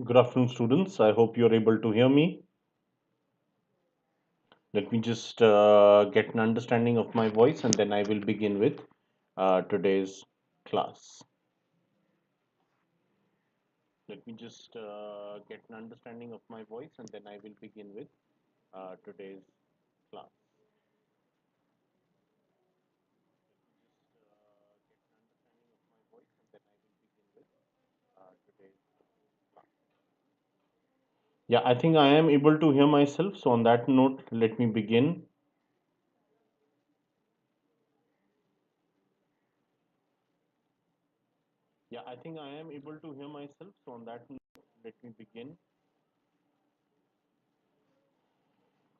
Good afternoon, students. I hope you're able to hear me. Let me just get an understanding of my voice and then I will begin with today's class. Let me just get an understanding of my voice and then I will begin with today's class. Yeah, I think I am able to hear myself. So, on that note, let me begin. Yeah, I think I am able to hear myself. So, on that note, let me begin.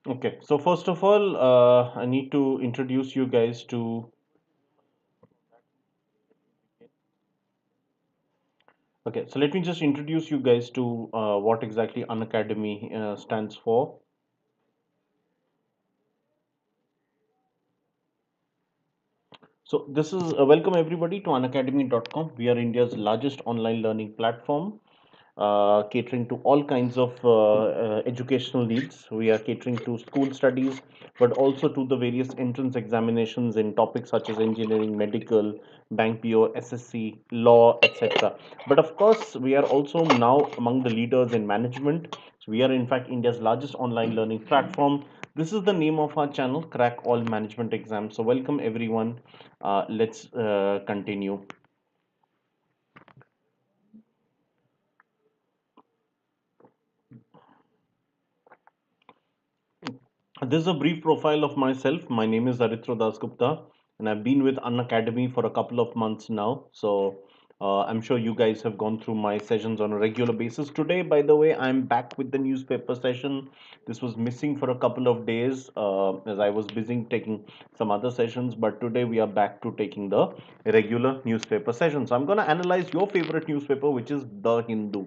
Okay, so first of all, I need to introduce you guys to. Okay, so let me just introduce you guys to what exactly Unacademy stands for. So this is welcome everybody to unacademy.com. We are India's largest online learning platform, catering to all kinds of educational needs. We are catering to school studies, but also to the various entrance examinations in topics such as engineering, medical, bank PO, SSC, law, etc. But of course, we are also now among the leaders in management. So we are in fact India's largest online learning platform. This is the name of our channel, Crack All Management Exams. So welcome everyone. Let's continue. This is a brief profile of myself. My name is Aritro Dasgupta, and I've been with Unacademy for a couple of months now. So I'm sure you guys have gone through my sessions on a regular basis. Today, by the way, I'm back with the newspaper session. This was missing for a couple of days as I was busy taking some other sessions, but today we are back to taking the regular newspaper session. So I'm going to analyze your favorite newspaper, which is The Hindu.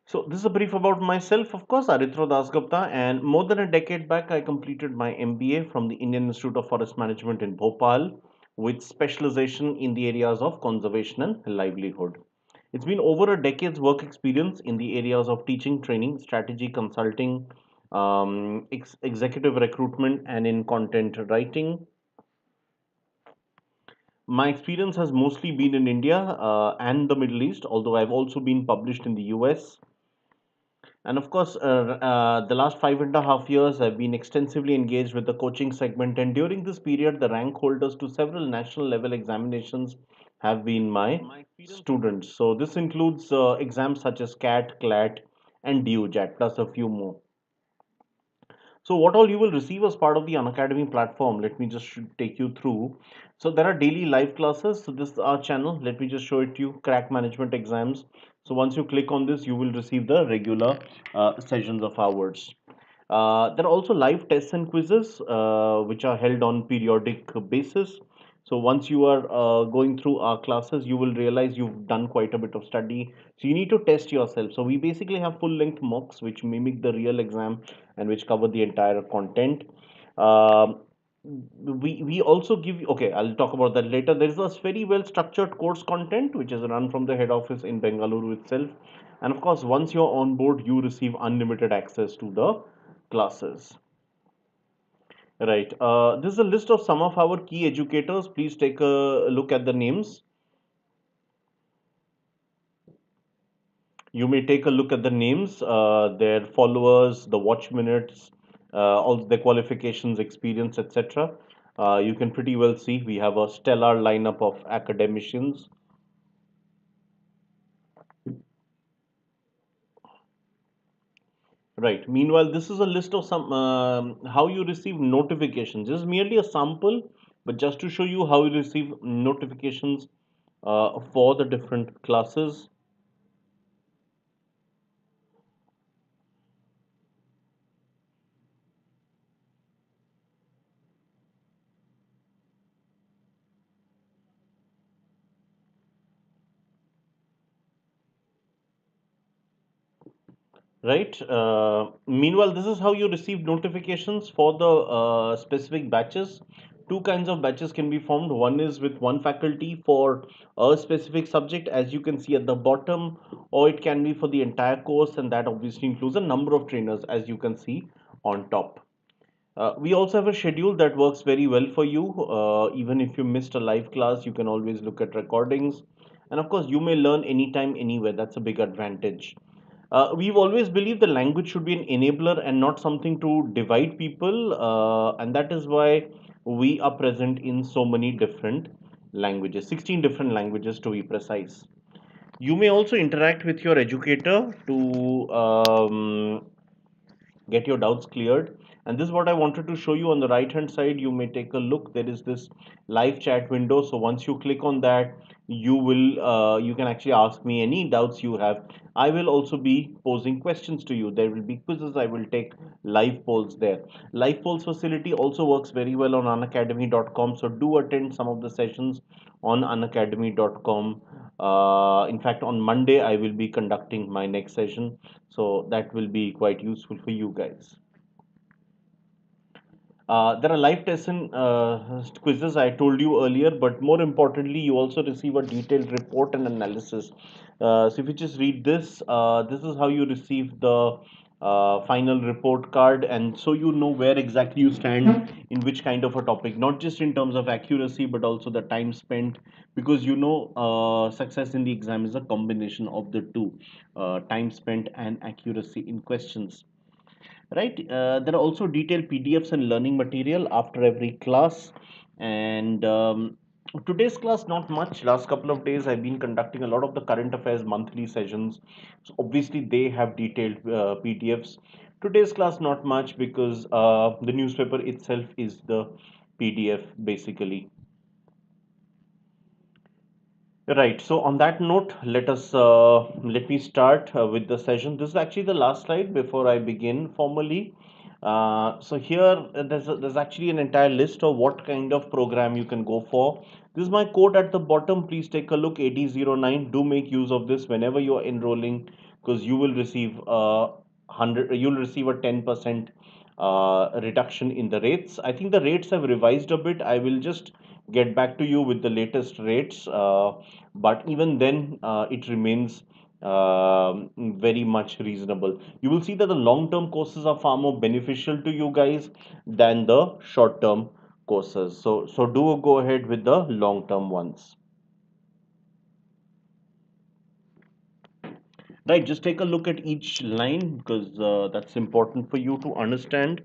So this is a brief about myself, of course, Aritro Dasgupta, and more than a decade back, I completed my MBA from the Indian Institute of Forest Management in Bhopal, with specialization in the areas of conservation and livelihood. It's been over a decade's work experience in the areas of teaching, training, strategy, consulting, executive recruitment, and in content writing. My experience has mostly been in India and the Middle East, although I've also been published in the US. And of course, the last 5.5 years, I've been extensively engaged with the coaching segment. And during this period, the rank holders to several national level examinations have been my students. So this includes exams such as CAT, CLAT, and DUJAT, plus a few more. So what all you will receive as part of the Unacademy platform, let me just take you through. So there are daily live classes. So this is our channel. Let me just show it to you, Crack Management Exams. So once you click on this, you will receive the regular sessions of ours. There are also live tests and quizzes which are held on periodic basis. So once you are going through our classes, you will realize you've done quite a bit of study. So you need to test yourself. So we basically have full length mocks which mimic the real exam and which cover the entire content. Um we also give you, okay, I'll talk about that later. There is a very well structured course content which is run from the head office in Bengaluru itself. And of course, once you're on board, you receive unlimited access to the classes. Right. This is a list of some of our key educators. Please take a look at the names. You may take a look at the names, their followers, the watch minutes, all their qualifications, experience, etc. You can pretty well see we have a stellar lineup of academicians. Right. Meanwhile, this is a list of some how you receive notifications. This is merely a sample, but just to show you how you receive notifications for the different classes. Right. Meanwhile, this is how you receive notifications for the specific batches. Two kinds of batches can be formed. One is with one faculty for a specific subject, as you can see at the bottom, or it can be for the entire course, and that obviously includes a number of trainers, as you can see on top. We also have a schedule that works very well for you. Even if you missed a live class, you can always look at recordings. And of course, you may learn anytime, anywhere. That's a big advantage. We've always believed the language should be an enabler and not something to divide people. And that is why we are present in so many different languages, 16 different languages to be precise. You may also interact with your educator to get your doubts cleared. And this is what I wanted to show you. On the right hand side, you may take a look. There is this live chat window. So once you click on that, you can actually ask me any doubts you have. I will also be posing questions to you. There will be quizzes. I will take live polls there. Live polls facility also works very well on unacademy.com, so do attend some of the sessions on unacademy.com. In fact, on Monday I will be conducting my next session, so that will be quite useful for you guys. There are live tests and quizzes I told you earlier, but more importantly, you also receive a detailed report and analysis. So if you just read this, this is how you receive the final report card, and so you know where exactly you stand in which kind of a topic, not just in terms of accuracy, but also the time spent, because you know success in the exam is a combination of the two, time spent and accuracy in questions. Right, there are also detailed PDFs and learning material after every class. And today's class, not much. Last couple of days I've been conducting a lot of the current affairs monthly sessions, so obviously they have detailed PDFs. Today's class, not much, because the newspaper itself is the PDF basically. Right. So on that note, let me start with the session. This is actually the last slide before I begin formally. So here there's actually an entire list of what kind of program you can go for. This is my code at the bottom. Please take a look. AD09. Do make use of this whenever you are enrolling, because you will receive 100. You'll receive a 10% reduction in the rates. I think the rates have revised a bit. I will just get back to you with the latest rates. But even then, it remains very much reasonable. You will see that the long term courses are far more beneficial to you guys than the short term courses. So do go ahead with the long term ones. Right, just take a look at each line, because that's important for you to understand.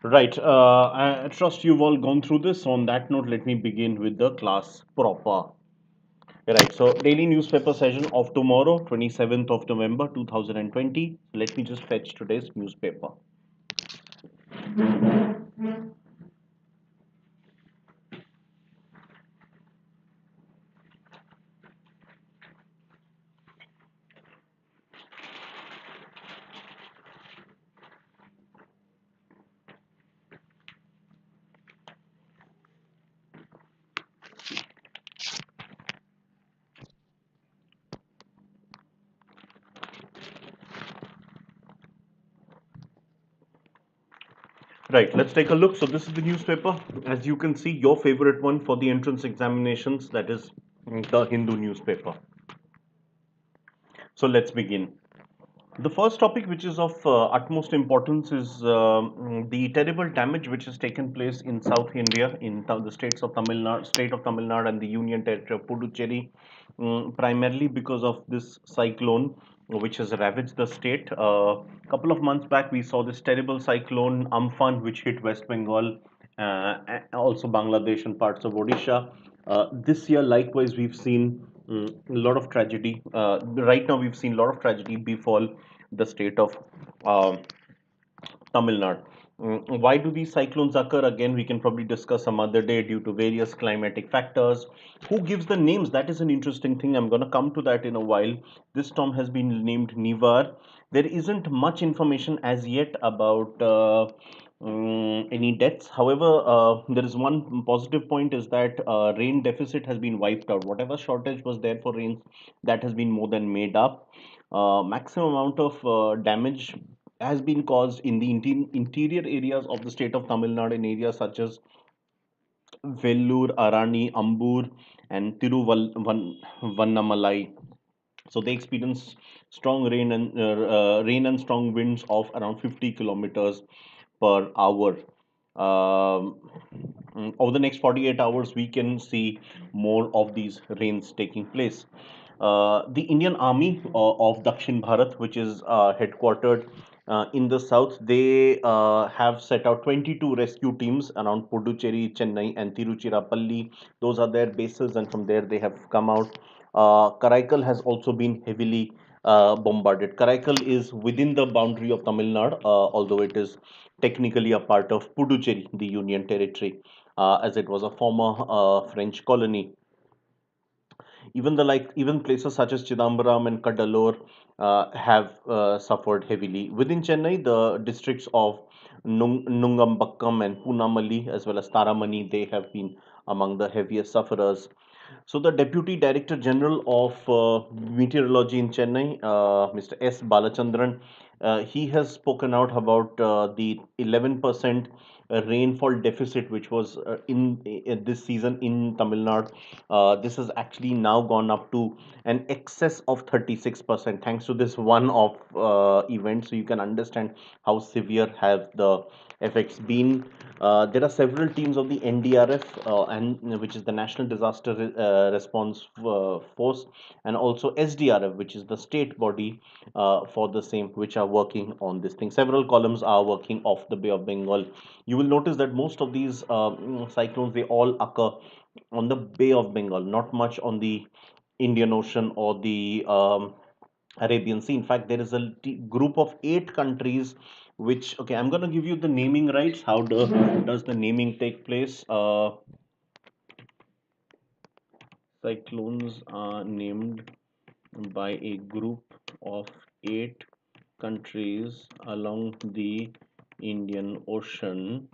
Right. I trust you've all gone through this. On that note, let me begin with the class proper. Right. So, daily newspaper session of tomorrow, 27th of November 2020. Let me just fetch today's newspaper. Right. Let's take a look. So, this is the newspaper. As you can see, your favorite one for the entrance examinations, that is the Hindu newspaper. So, let's begin. The first topic, which is of utmost importance, is the terrible damage which has taken place in South India, in the states of Tamil Nadu, state of Tamil Nadu, and the Union Territory of Puducherry, primarily because of this cyclone which has ravaged the state. A couple of months back, we saw this terrible cyclone Amphan, which hit West Bengal, also Bangladesh and parts of Odisha. This year, likewise, we've seen a lot of tragedy. Right now, we've seen a lot of tragedy befall the state of um Tamil Nadu. Why do these cyclones occur? Again, we can probably discuss some other day due to various climatic factors. Who gives the names? That is an interesting thing. I'm going to come to that in a while. This storm has been named Nivar. There isn't much information as yet about any deaths. However, there is one positive point is that rain deficit has been wiped out. Whatever shortage was there for rains, that has been more than made up. Maximum amount of damage has been caused in the interior areas of the state of Tamil Nadu in areas such as Vellore, Arani, Ambur, and Tiruvannamalai. So they experience strong rain and strong winds of around 50 kilometers per hour. Um, over the next 48 hours, we can see more of these rains taking place. The Indian Army of Dakshin Bharat, which is headquartered in the south, they have set out 22 rescue teams around Puducherry, Chennai, and Tiruchirappalli. Those are their bases, and from there they have come out. Karaikal has also been heavily bombarded. Karaikal is within the boundary of Tamil Nadu, although it is technically a part of Puducherry, the Union Territory, as it was a former French colony. Even places such as Chidambaram and Kadalur have suffered heavily. Within Chennai, the districts of Nungambakkam and Punamali, as well as Taramani, they have been among the heaviest sufferers. So the Deputy Director General of Meteorology in Chennai, Mr. S. Balachandran, he has spoken out about the 11% rainfall deficit which was in this season in Tamil Nadu. This has actually now gone up to an excess of 36% thanks to this one-off event. So you can understand how severe have the effects been. There are several teams of the NDRF, and which is the National Disaster Response Force, and also SDRF, which is the state body for the same, which are working on this thing. Several columns are working off the Bay of Bengal. You will notice that most of these cyclones, they all occur on the Bay of Bengal, not much on the Indian Ocean or the Arabian Sea. In fact, there is a group of 8 countries which, okay, I'm going to give you the naming rights. How does the naming take place? Cyclones are named by a group of 8 countries along the Indian Ocean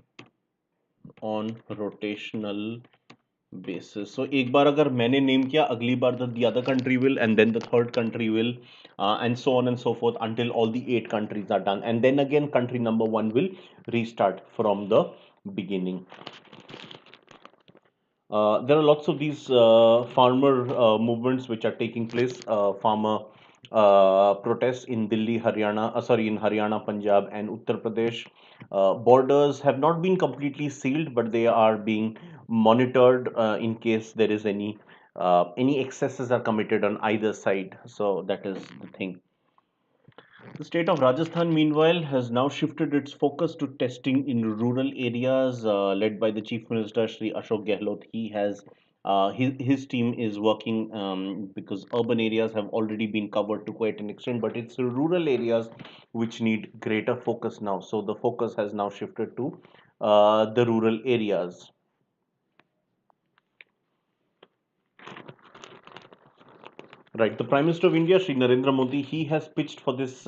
on rotational basis. So एक बार अगर मैंने name किया, अगली बार the other country will, and then the third country will, and so on and so forth until all the 8 countries are done, and then again country number one will restart from the beginning. There are lots of these farmer movements which are taking place, farmer protests in Delhi, Haryana, in Haryana, Punjab, and Uttar Pradesh. Borders have not been completely sealed, but they are being monitored in case there is any excesses are committed on either side. So that is the thing. The state of Rajasthan, meanwhile, has now shifted its focus to testing in rural areas, led by the Chief Minister Shri Ashok Gehlot. He has his team is working because urban areas have already been covered to quite an extent, but it's the rural areas which need greater focus now. So the focus has now shifted to the rural areas. Right. The Prime Minister of India, Sri Narendra Modi, he has pitched for this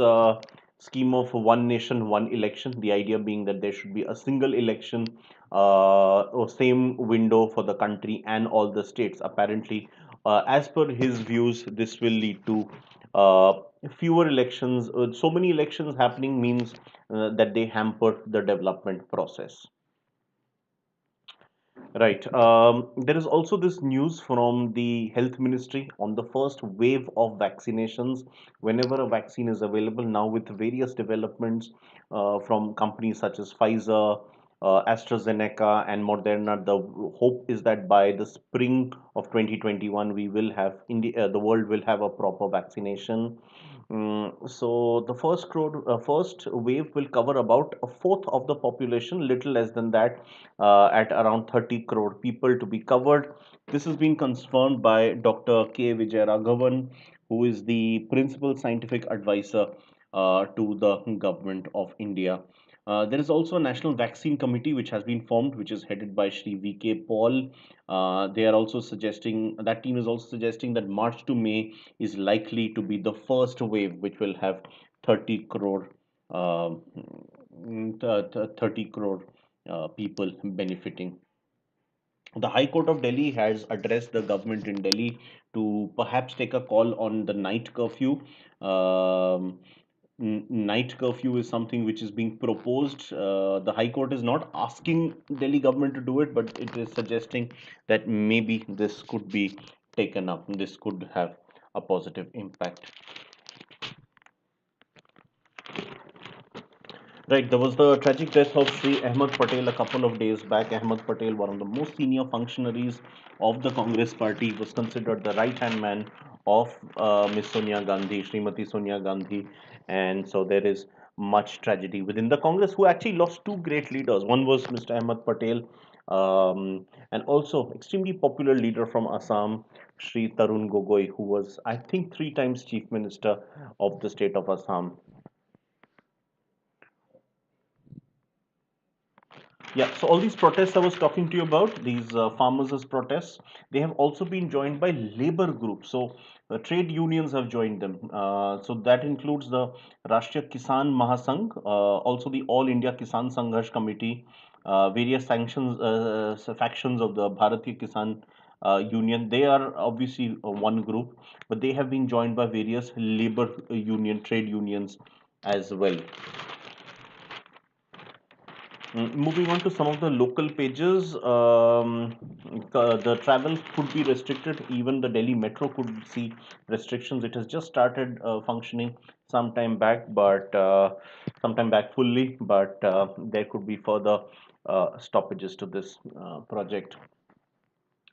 scheme of one nation, one election. The idea being that there should be a single election, or same window for the country and all the states. Apparently, as per his views, this will lead to uh, fewer elections. So many elections happening means that they hamper the development process. Right. There is also this news from the health ministry on the first wave of vaccinations. Whenever a vaccine is available now, with various developments from companies such as Pfizer, AstraZeneca, and Moderna, the hope is that by the spring of 2021, we will have India, the world will have a proper vaccination. So the first wave will cover about a fourth of the population, little less than that, at around 30 crore people to be covered. This has been confirmed by Dr. K. Vijayaraghavan, who is the principal scientific advisor to the government of India. There is also a national vaccine committee which has been formed, which is headed by Shri V.K. Paul. They are also suggesting that team is also suggesting that March to May is likely to be the first wave, which will have 30 crore, 30 crore people benefiting. The High Court of Delhi has addressed the government in Delhi to perhaps take a call on the night curfew. Um, Night curfew is something which is being proposed. The High Court is not asking Delhi government to do it, but it is suggesting that maybe this could be taken up. This could have a positive impact. Right, there was the tragic death of Sri Ahmed Patel a couple of days back. Ahmed Patel, one of the most senior functionaries of the Congress party, was considered the right-hand man of Miss Sonia Gandhi, Srimati Sonia Gandhi, and so there is much tragedy within the Congress, who actually lost two great leaders. One was Mr. Ahmed Patel, and also extremely popular leader from Assam, Sri Tarun Gogoi, who was, I think, three times chief minister of the state of Assam. Yeah, so all these protests I was talking to you about, these farmers' protests, they have also been joined by labor groups. So trade unions have joined them. So that includes the Rashtriya Kisan Mahasangh, also the All India Kisan Sangharsh Committee, various factions of the Bharatiya Kisan Union. They are obviously one group, but they have been joined by various labor union, trade unions as well. Moving on to some of the local pages, the travel could be restricted. Even the Delhi Metro could see restrictions. It has just started functioning sometime back, but sometime back fully. But there could be further stoppages to this project.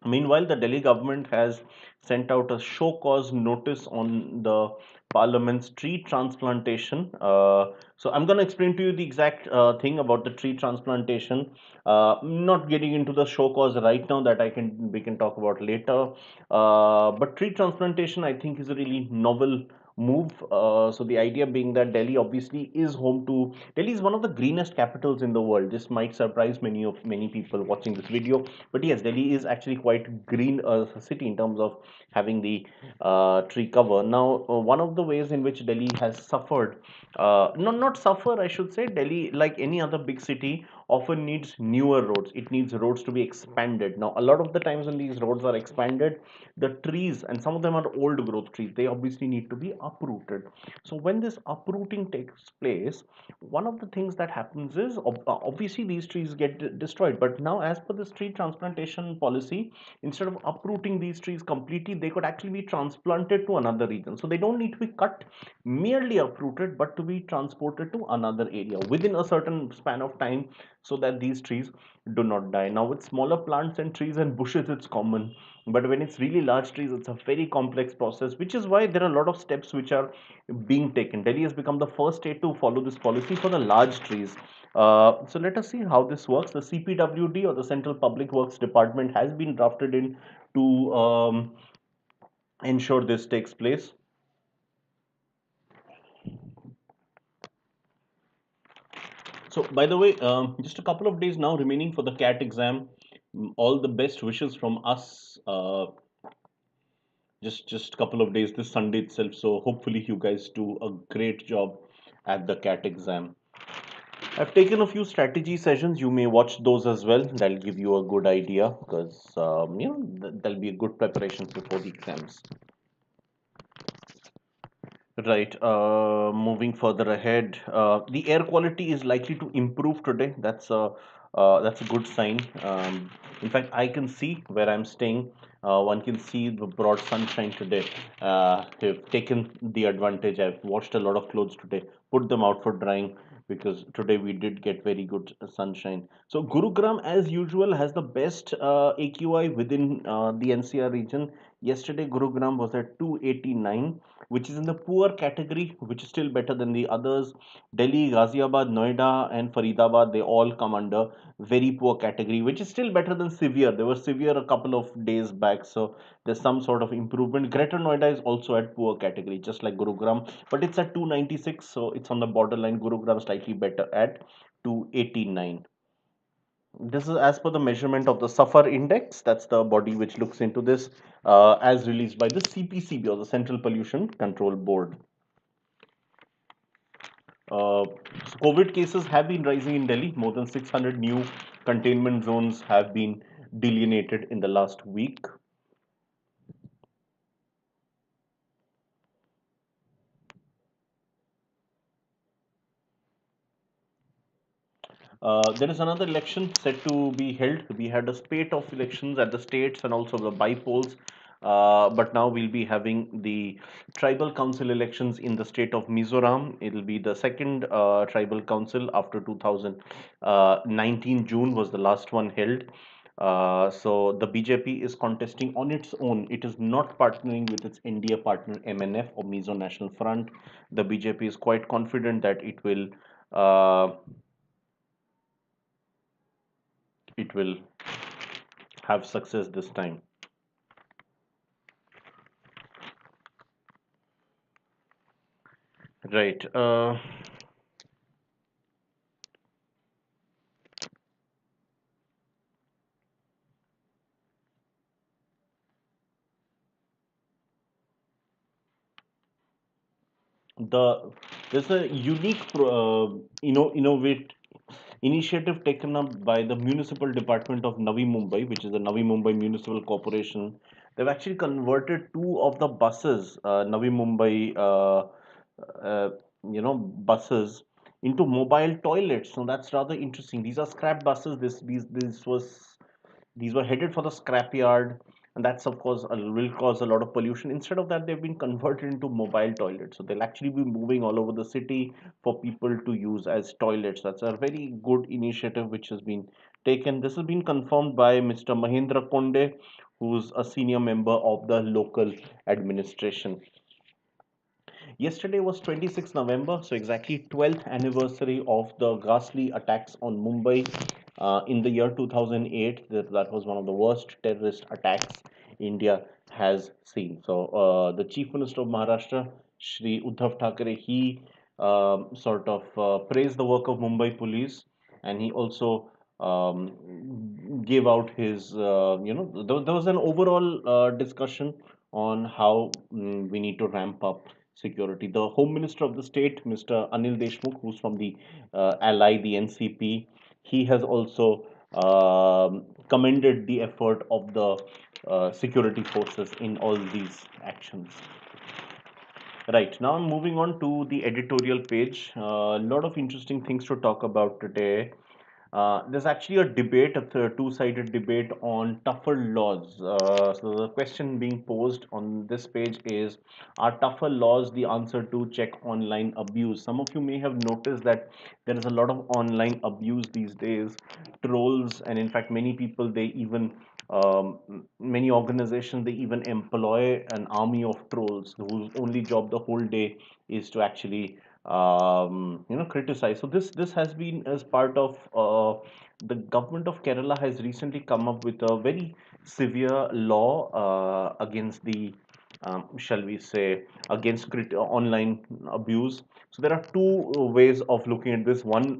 Meanwhile, the Delhi government has sent out a show cause notice on the Parliament's tree transplantation. So I'm going to explain to you the exact thing about the tree transplantation. Not getting into the show cause right now, that I can we can talk about later. But tree transplantation, I think, is a really novel move. So the idea being that Delhi obviously is home to Delhi is one of the greenest capitals in the world. This might surprise many people watching this video, but yes, Delhi is actually quite green city in terms of having the tree cover. Now, one of the ways in which Delhi has suffered, not suffer, I should say, Delhi, like any other big city, often needs newer roads. It needs roads to be expanded. Now, a lot of the times when these roads are expanded, the trees, and some of them are old growth trees, they obviously need to be uprooted. So when this uprooting takes place, one of the things that happens is obviously these trees get destroyed, but now as per this tree transplantation policy, instead of uprooting these trees completely, they could actually be transplanted to another region. So they don't need to be cut, merely uprooted, but to be transported to another area within a certain span of time, so that these trees do not die. Now with smaller plants and trees and bushes, it's common, but when it's really large trees, it's a very complex process, which is why there are a lot of steps which are being taken. Delhi has become the first state to follow this policy for the large trees. So let us see how this works. The CPWD, or the Central Public Works Department, has been drafted in to ensure this takes place. So, by the way, just a couple of days now remaining for the CAT exam. All the best wishes from us. Just a couple of days this Sunday itself. So hopefully you guys do a great job at the CAT exam. I've taken a few strategy sessions. You may watch those as well. That'll give you a good idea, because there'll be a good preparations before the exams. Right. Moving further ahead, the air quality is likely to improve today. That's a good sign. In fact, I can see where I'm staying. One can see the broad sunshine today. I've taken the advantage. I've washed a lot of clothes today, put them out for drying because today we did get very good sunshine. So Gurugram, as usual, has the best AQI within the NCR region. Yesterday, Gurugram was at 289, which is in the poor category, which is still better than the others. Delhi, Ghaziabad, Noida, and Faridabad, they all come under very poor category, which is still better than severe. They were severe a couple of days back, so there's some sort of improvement. Greater Noida is also at poor category, just like Gurugram, but it's at 296, so it's on the borderline. Gurugram slightly better at 289. This is as per the measurement of the Suffer Index. That's the body which looks into this, as released by the CPCB, or the Central Pollution Control Board. COVID cases have been rising in Delhi. More than 600 new containment zones have been delineated in the last week. There is another election set to be held. We had a spate of elections at the states and also the bypolls, but now we'll be having the tribal council elections in the state of Mizoram. It'll be the second tribal council after 2019. June was the last one held. So the BJP is contesting on its own. It is not partnering with its India partner MNF, or Mizo National Front. The BJP is quite confident that uh, it will have success this time. Right. The There's a unique innovate initiative taken up by the municipal department of Navi Mumbai, which is the Navi Mumbai Municipal Corporation. They've actually converted two of the buses, Navi Mumbai, buses, into mobile toilets. So that's rather interesting. These are scrap buses. These were headed for the scrapyard, and that's of course will cause a lot of pollution. Instead of that, they've been converted into mobile toilets, so they'll actually be moving all over the city for people to use as toilets. That's a very good initiative which has been taken. This has been confirmed by Mr. Mahendra Konde, who's a senior member of the local administration. Yesterday was 26th November, so exactly 12th anniversary of the ghastly attacks on Mumbai in the year 2008. That was one of the worst terrorist attacks India has seen. So the Chief Minister of Maharashtra, Shri Uddhav Thackeray, he sort of praised the work of Mumbai police, and he also gave out his, there was an overall discussion on how we need to ramp up security. The Home Minister of the state, Mr. Anil Deshmukh, who's from the ally, the NCP, he has also commended the effort of the security forces in all these actions. Right, now I'm moving on to the editorial page. A lot of interesting things to talk about today. There's actually a debate, a two-sided debate on tougher laws. So the question being posed on this page is, are tougher laws the answer to check online abuse? Some of you may have noticed that there is a lot of online abuse these days, trolls, and in fact, many people, many organizations, they even employ an army of trolls whose only job the whole day is to actually criticize. So this has been as part of the government of Kerala has recently come up with a very severe law against the shall we say, against online abuse. So there are two ways of looking at this. One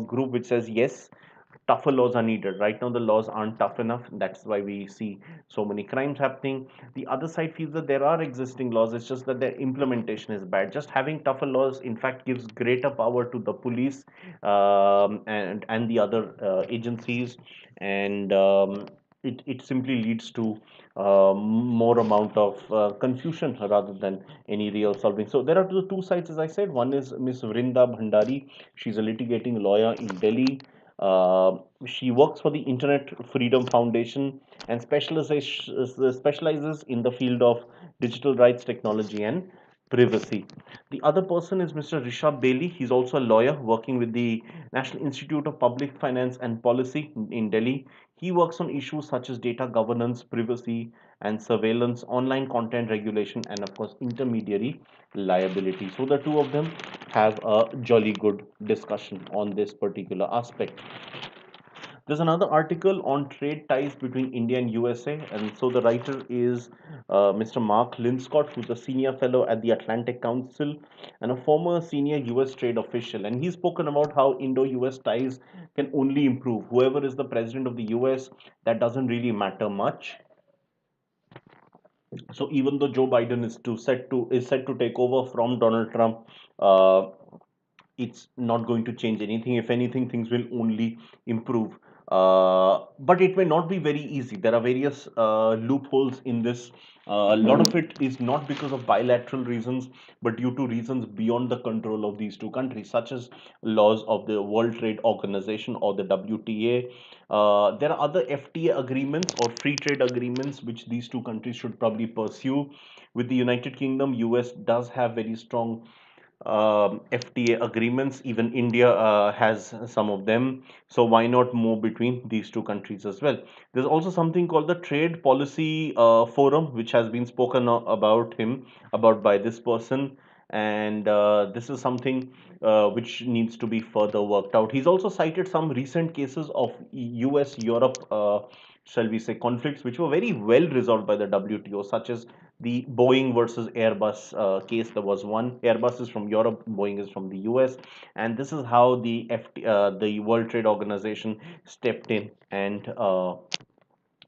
group which says yes, tougher laws are needed. Right now, the laws aren't tough enough. That's why we see so many crimes happening. The other side feels that there are existing laws. It's just that their implementation is bad. Just having tougher laws, in fact, gives greater power to the police and the other agencies. And it simply leads to more amount of confusion rather than any real solving. So there are two sides, as I said. One is Miss Vrinda Bhandari. She's a litigating lawyer in Delhi. Uh, she works for the Internet Freedom Foundation and specializes in the field of digital rights, technology, and privacy. The other person is Mr. Rishabh Bailey. He's also a lawyer working with the National Institute of Public Finance and Policy in Delhi. He works on issues such as data governance, privacy and surveillance, online content regulation, and of course, intermediary liability. So the two of them have a jolly good discussion on this particular aspect. There's another article on trade ties between India and USA, and so the writer is Mr. Mark Linscott, who's a senior fellow at the Atlantic Council and a former senior US trade official. And he's spoken about how Indo US ties can only improve. Whoever is the president of the US, that doesn't really matter much. So even though Joe Biden is set to take over from Donald Trump, uh, it's not going to change anything. If anything, things will only improve. But it may not be very easy. There are various loopholes in this. A lot of it is not because of bilateral reasons, but due to reasons beyond the control of these two countries, such as laws of the World Trade Organization or the WTA. There are other FTA agreements or free trade agreements which these two countries should probably pursue. With the United Kingdom, US does have very strong FTA agreements. Even India has some of them. So why not move between these two countries as well? There's also something called the Trade Policy Forum, which has been spoken about by this person, and this is something which needs to be further worked out. He's also cited some recent cases of US Europe. Shall we say conflicts which were very well resolved by the WTO, such as the Boeing versus Airbus case. There was one. Airbus is from Europe, Boeing is from the US, and this is how the World Trade Organization stepped in and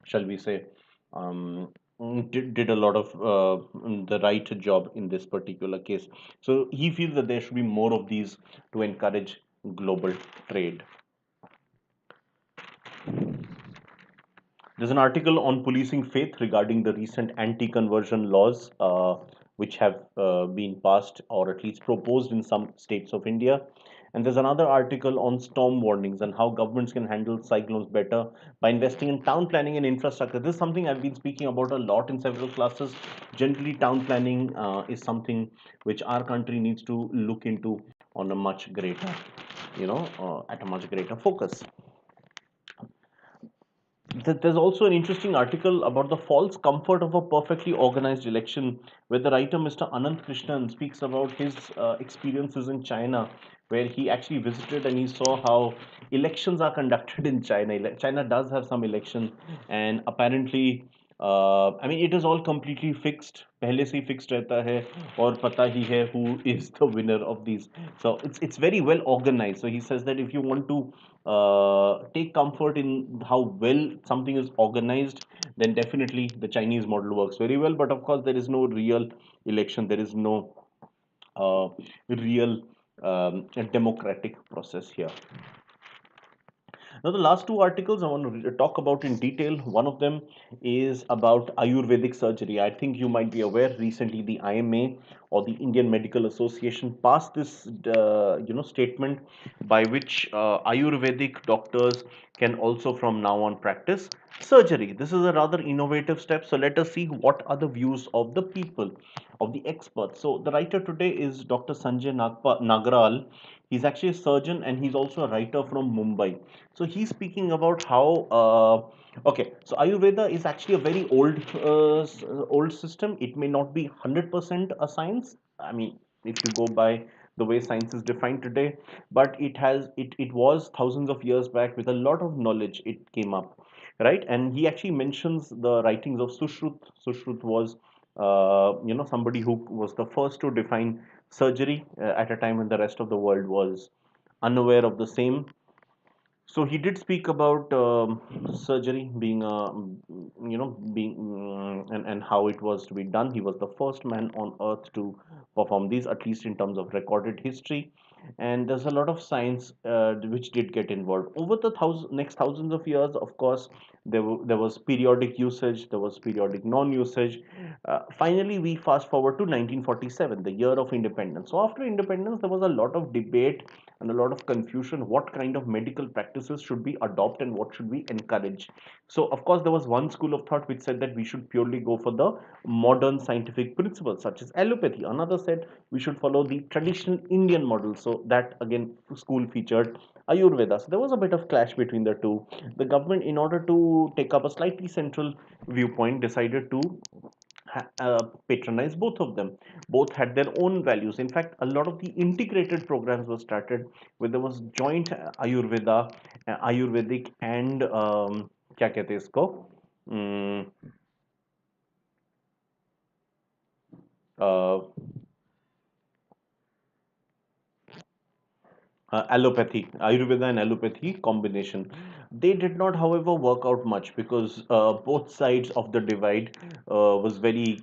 shall we say did a lot of the right job in this particular case. So he feels that there should be more of these to encourage global trade. There's an article on policing faith regarding the recent anti conversion laws which have been passed or at least proposed in some states of India. And there's another article on storm warnings and how governments can handle cyclones better by investing in town planning and infrastructure. This is something I've been speaking about a lot in several classes. Generally, town planning is something which our country needs to look into on a much greater, at a much greater focus. There's also an interesting article about the false comfort of a perfectly organized election, where the writer Mr. Anant Krishnan speaks about his experiences in China, where he actually visited and he saw how elections are conducted in China. China does have some elections, and apparently, I mean, it is all completely fixed. पहले से ही fixed रहता है और पता ही है who is the winner of these. So it's very well organized. So he says that if you want to take comfort in how well something is organized, then definitely the Chinese model works very well. But of course, there is no real election. There is no real democratic process here. Now, the last two articles I want to talk about in detail. One of them is about Ayurvedic surgery. I think you might be aware recently the IMA or the Indian Medical Association passed this, statement by which Ayurvedic doctors can also from now on practice surgery. This is a rather innovative step. So let us see what are the views of the people, of the experts. So the writer today is Dr. Sanjay Nagral. He's actually a surgeon and he's also a writer from Mumbai. So he's speaking about how okay, so Ayurveda is actually a very old system. It may not be 100% a science. I mean, if you go by the way science is defined today, but it was thousands of years back with a lot of knowledge. It came up, right? And he actually mentions the writings of Sushrut. Sushrut was somebody who was the first to define surgery at a time when the rest of the world was unaware of the same. So he did speak about surgery being and how it was to be done. He was the first man on earth to perform these, at least in terms of recorded history. and there's a lot of science which did get involved over the next thousands of years. Of course, there was periodic usage, there was periodic non-usage. Finally, we fast forward to 1947, the year of independence. So after independence, there was a lot of debate and a lot of confusion what kind of medical practices should we adopt and what should we encourage. So of course, there was one school of thought which said that we should purely go for the modern scientific principles such as allopathy. Another said we should follow the traditional Indian model. So that again school featured Ayurveda. So there was a bit of clash between the two. The government, in order to take up a slightly central viewpoint, decided to patronize both of them. Both had their own values. In fact, a lot of the integrated programs were started where there was joint Ayurveda, Ayurvedic and क्या कहते हैं इसको Hmm, uh, allopathy, Ayurveda and allopathy combination. They did not, however, work out much because both sides of the divide was very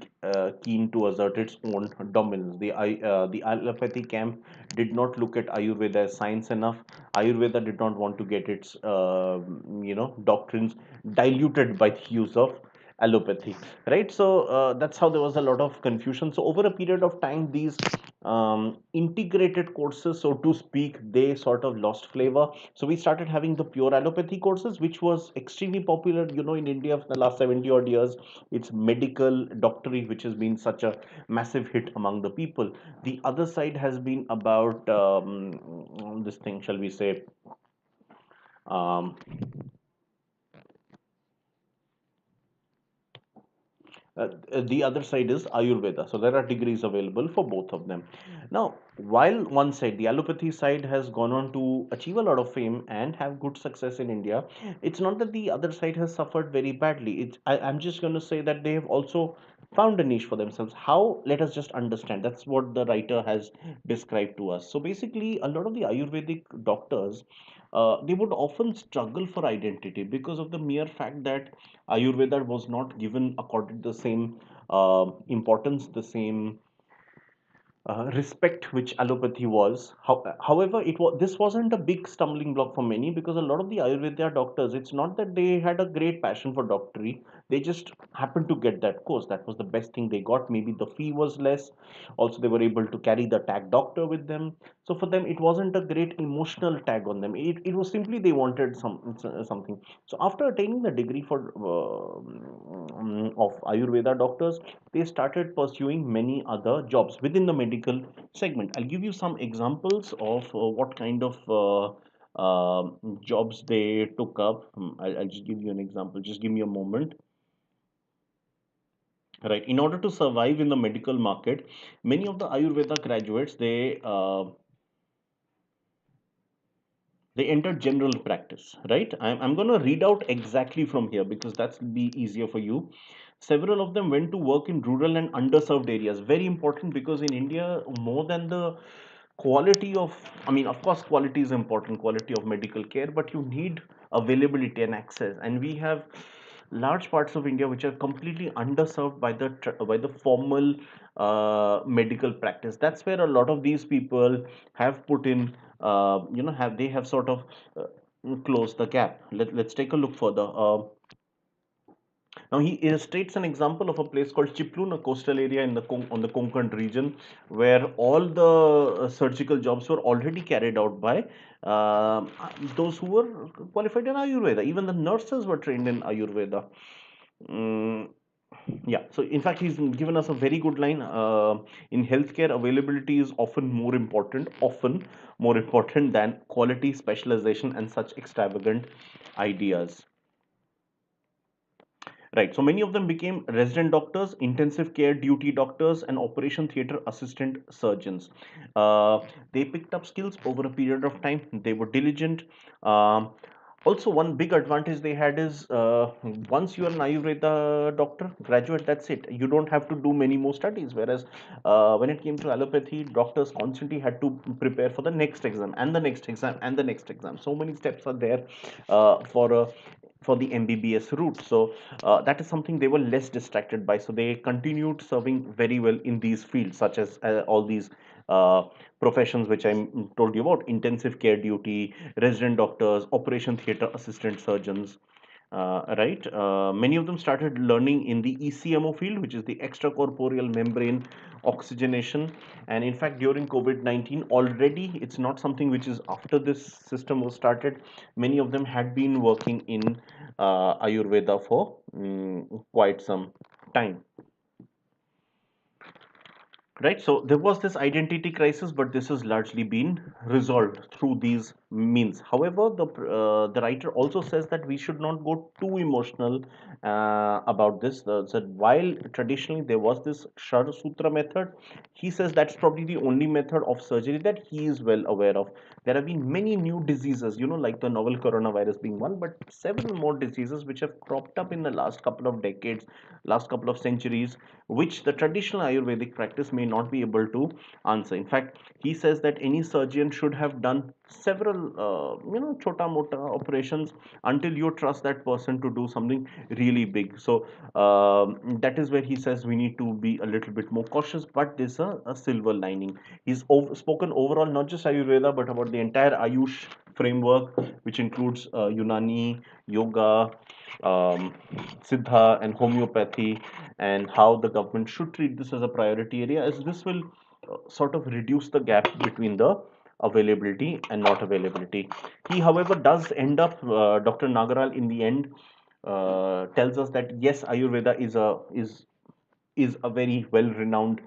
keen to assert its own dominance. The allopathy camp did not look at Ayurveda as science enough. Ayurveda did not want to get its doctrines diluted by the use of allopathy, right? So that's how there was a lot of confusion. So over a period of time, these integrated courses, so to speak, they sort of lost flavor. So we started having the pure allopathy courses, which was extremely popular, in India for the last 70 odd years. It's medical doctorate, which has been such a massive hit among the people. The other side has been about this thing, shall we say, um, Uh, the other side is Ayurveda. So there are degrees available for both of them. Now, while one side, the allopathy side, has gone on to achieve a lot of fame and have good success in India, it's not that the other side has suffered very badly. I'm just going to say that they have also found a niche for themselves. How? Let us just understand. That's what the writer has described to us. So basically, a lot of the Ayurvedic doctors, they would often struggle for identity because of the mere fact that Ayurveda was not given according to the same importance, the same respect which allopathy was. However, this wasn't a big stumbling block for many because a lot of the Ayurveda doctors, it's not that they had a great passion for doctorate. They just happened to get that course. That was the best thing they got. Maybe the fee was less. Also, they were able to carry the tag doctor with them. So for them, it wasn't a great emotional tag on them. It was simply they wanted something. So after attaining the degree for of Ayurveda doctors, they started pursuing many other jobs within the medical segment. I'll give you some examples of what kind of jobs they took up. I'll just give you an example. Just give me a moment. Right. In order to survive in the medical market, many of the Ayurveda graduates they entered general practice. Right. I'm going to read out exactly from here because that's be easier for you. Several of them went to work in rural and underserved areas. Very important because in India, more than the quality of, I mean, of course, quality is important, quality of medical care, but you need availability and access. And we have large parts of India which are completely underserved by the formal medical practice. That's where a lot of these people have put in, have sort of closed the gap. Let's take a look further. Now he illustrates an example of a place called Chiplun, a coastal area in on the Konkan region, where all the surgical jobs were already carried out by those who were qualified in Ayurveda. Even the nurses were trained in Ayurveda. Mm, yeah, so in fact, he's given us a very good line. In healthcare, availability is often more important than quality, specialization, and such extravagant ideas. Right. So many of them became resident doctors, intensive care duty doctors, and operation theater assistant surgeons. Uh, they picked up skills over a period of time. They were diligent. Um, Also, one big advantage they had is once you are an Ayurveda doctor, graduate, that's it. You don't have to do many more studies. Whereas when it came to allopathy, doctors constantly had to prepare for the next exam and the next exam and the next exam. So many steps are there for the MBBS route. So that is something they were less distracted by. So they continued serving very well in these fields, such as all these professions which I told you about: intensive care duty, resident doctors, operation theatre assistant surgeons. Right. Many of them started learning in the ECMO field, which is the extracorporeal membrane oxygenation. And in fact, during COVID-19, already it's not something which is after this system was started. Many of them had been working in Ayurveda for quite some time. Right, so there was this identity crisis, but this has largely been resolved through these means. However, the writer also says that we should not go too emotional about this. That while traditionally there was this Shar Sutra method, he says that's probably the only method of surgery that he is well aware of. There have been many new diseases, like the novel coronavirus being one, but several more diseases which have cropped up in the last couple of decades, last couple of centuries, which the traditional Ayurvedic practice may not be able to answer. In fact, he says that any surgeon should have done several, chota mota operations until you trust that person to do something really big. So that is where he says we need to be a little bit more cautious, but there's a silver lining. He's spoken overall not just Ayurveda but about the entire Ayush framework, which includes Unani, yoga, Siddha, and homeopathy, and how the government should treat this as a priority area, as this will sort of reduce the gap between the availability and not availability. He, however, does end up, Dr. Nagaral, in the end, tells us that yes, Ayurveda is a very well-renowned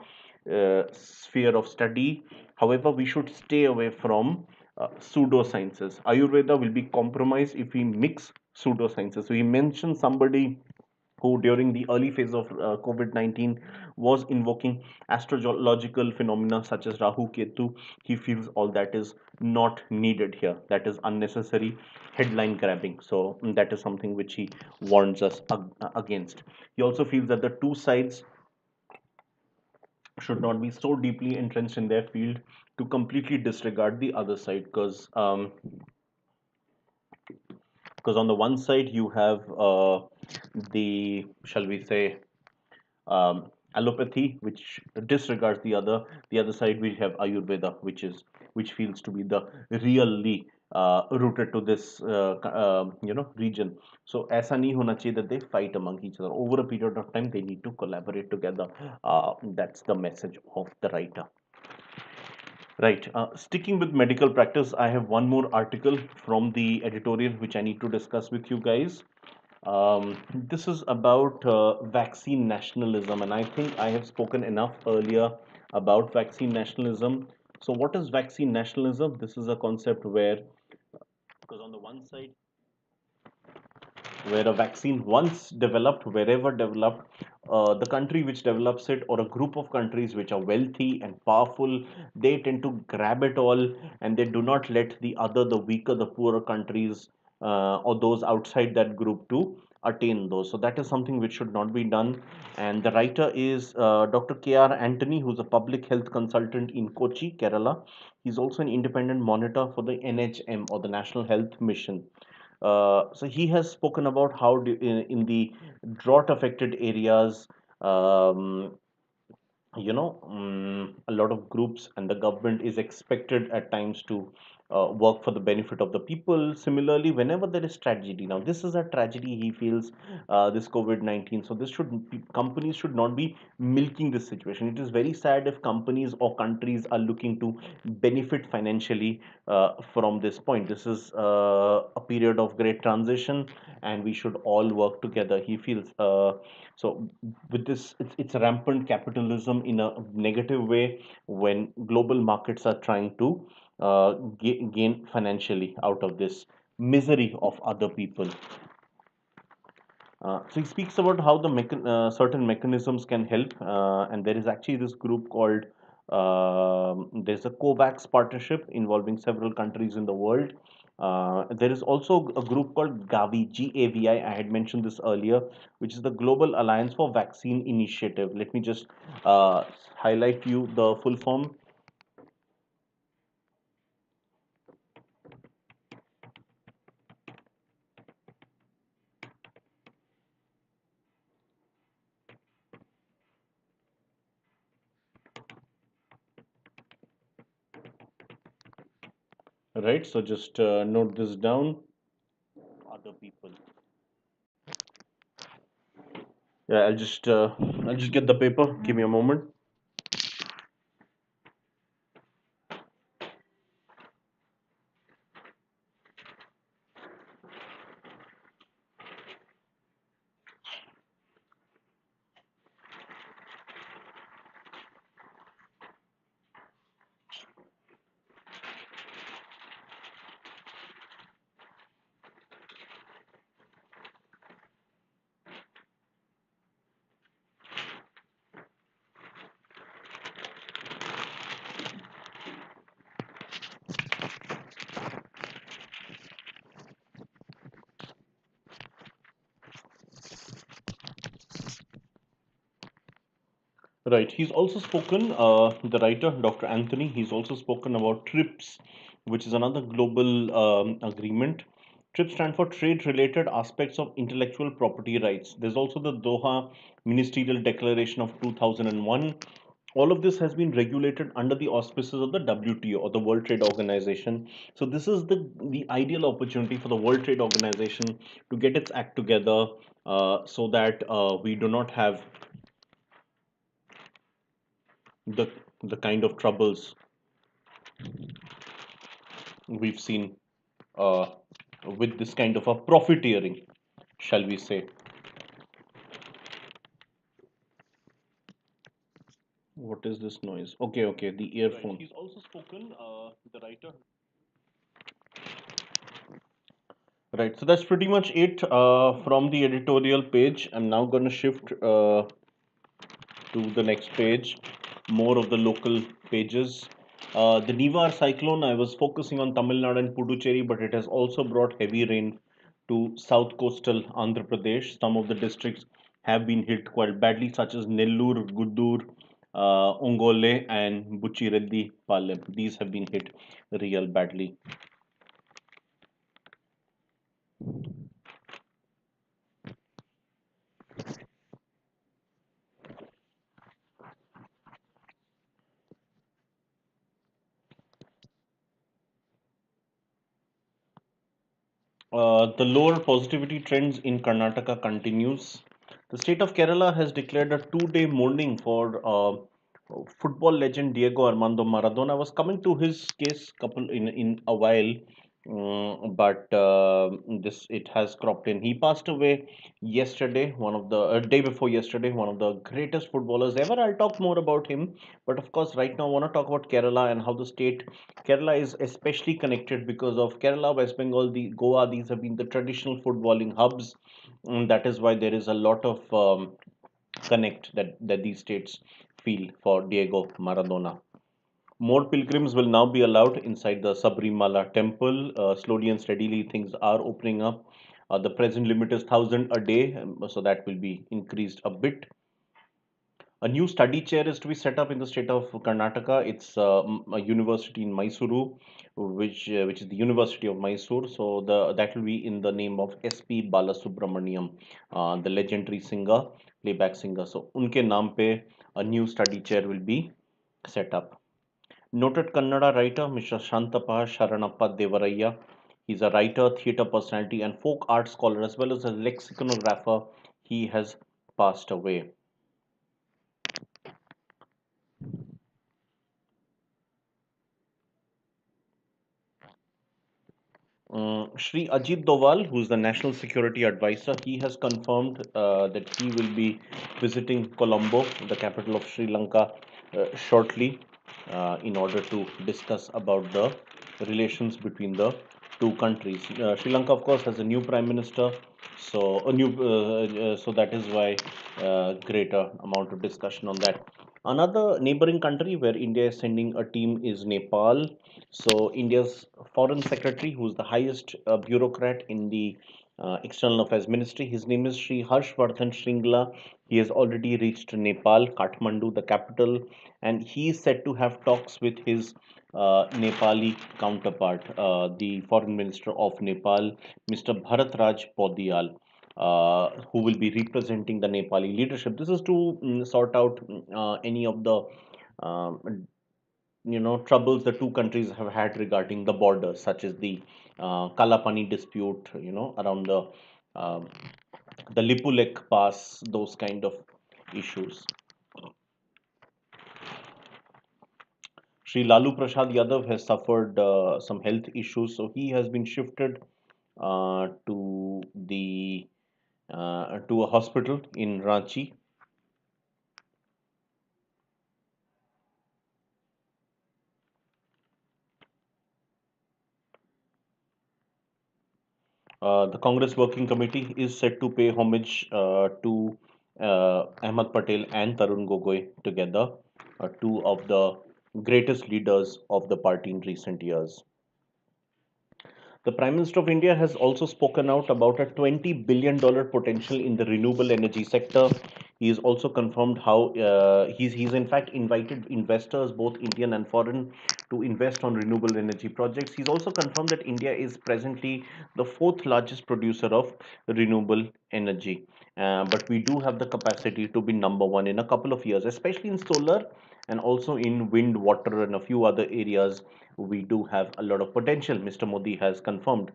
sphere of study. However, we should stay away from pseudosciences. Ayurveda will be compromised if we mix pseudosciences. So he mentioned somebody who during the early phase of COVID-19 was invoking astrological phenomena such as Rahu Ketu. He feels all that is not needed here. That is unnecessary headline grabbing. So that is something which he warns us against. He also feels that the two sides should not be so deeply entrenched in their field to completely disregard the other side, because on the one side you have the, shall we say, allopathy, which disregards the other side we have Ayurveda, which feels to be the really rooted to this region. So aisa nahi hona chahiye that they fight among each other. Over a period of time they need to collaborate together. That's the message of the writer. Right. Sticking with medical practice, I have one more article from the editorial which I need to discuss with you guys. This is about vaccine nationalism, and I think I have spoken enough earlier about vaccine nationalism. So, what is vaccine nationalism? This is a concept where, because on the one side, where a vaccine once developed, wherever developed, the country which develops it or a group of countries which are wealthy and powerful, they tend to grab it all, and they do not let the weaker, the poorer countries or those outside that group to attain those. So that is something which should not be done. And the writer is Dr. K.R. Anthony, who's a public health consultant in Kochi, Kerala. He's also an independent monitor for the NHM, or the National Health Mission. So he has spoken about how in the drought affected areas, um, a lot of groups and the government is expected at times to work for the benefit of the people. Similarly, whenever there is tragedy, now this is a tragedy he feels, this COVID-19. So companies should not be milking this situation. It is very sad if companies or countries are looking to benefit financially from this point. This is a period of great transition, and we should all work together, he feels. So with this, it's rampant capitalism in a negative way when global markets are trying to gain financially out of this misery of other people. So he speaks about how certain mechanisms can help, and there is actually this group called, there's a COVAX partnership involving several countries in the world. There is also a group called Gavi, GAVI. I had mentioned this earlier, which is the Global Alliance for Vaccine Initiative. Let me just highlight you the full form. right? So just note this down. Other people. Yeah, I'll just get the paper. Give me a moment. Right. He's also spoken, the writer, Dr. Anthony, he's also spoken about TRIPS, which is another global agreement. TRIPS stand for Trade Related Aspects of Intellectual Property Rights. There's also the Doha Ministerial Declaration of 2001. All of this has been regulated under the auspices of the WTO, or the World Trade Organization. So this is the ideal opportunity for the World Trade Organization to get its act together, so that we do not have the the kind of troubles we've seen uh, with this kind of a profiteering, shall we say. What is this noise? Okay, okay, the earphone. Right. He's also spoken, the writer. Right, so that's pretty much it from the editorial page. I'm now going to shift to the next page, more of the local pages. The Nivar cyclone, I was focusing on Tamil Nadu and Puducherry, but it has also brought heavy rain to south coastal Andhra Pradesh. Some of the districts have been hit quite badly, such as Nellore, Guddur, Ongole, and Buchireddy Palem. These have been hit real badly. The lower positivity trends in Karnataka continues. The state of Kerala has declared a two-day mourning for football legend Diego Armando Maradona. I was coming to his case couple in a while, but this it has cropped in. He passed away yesterday, one of the day before yesterday, one of the greatest footballers ever. I'll talk more about him, but of course, right now I want to talk about Kerala and how the state Kerala is especially connected because of Kerala, West Bengal, the Goa. These have been the traditional footballing hubs. That is why there is a lot of connect that these states feel for Diego Maradona. More pilgrims will now be allowed inside the Sabrimala temple. Slowly and steadily, things are opening up. The present limit is 1,000 a day, so that will be increased a bit. A new study chair is to be set up in the state of Karnataka. It's a university in Mysuru, which is the University of Mysore. So that will be in the name of S.P. Balasubramaniam, the legendary singer, playback singer. So unke naam pe a new study chair will be set up. Noted Kannada writer Mr. Shantapa Sharanappa Devaraya. He's a writer, theatre personality, and folk art scholar, as well as a lexiconographer. He has passed away. Shri Ajit Doval, who is the National Security Advisor, he has confirmed that he will be visiting Colombo, the capital of Sri Lanka, shortly, in order to discuss about the relations between the two countries. Sri Lanka, of course, has a new prime minister, so that is why greater amount of discussion on that. Another neighboring country where India is sending a team is Nepal. So India's foreign secretary, who is the highest bureaucrat in the external affairs ministry, his name is Sri Harshvardhan Shringla. He has already reached Nepal, Kathmandu, the capital, and he is said to have talks with his Nepali counterpart, the foreign minister of Nepal, Mr. Bharat Raj Podial. Who will be representing the Nepali leadership. This is to sort out any of the um, troubles the two countries have had regarding the borders, such as the Kalapani dispute, around um the Lipulek Pass, those kind of issues. Sri Lalu Prasad Yadav has suffered some health issues, so he has been shifted the to a hospital in Ranchi. The Congress Working Committee is set to pay homage to Ahmad Patel and Tarun Gogoi together, two of the greatest leaders of the party in recent years. The Prime Minister of India has also spoken out about a $20 billion potential in the renewable energy sector. He has also confirmed how he's in fact invited investors, both Indian and foreign, to invest on renewable energy projects. He's also confirmed that India is presently the fourth largest producer of renewable energy. But we do have the capacity to be number one in a couple of years, especially in solar and also in wind, water, and a few other areas. We do have a lot of potential, Mr. Modi has confirmed.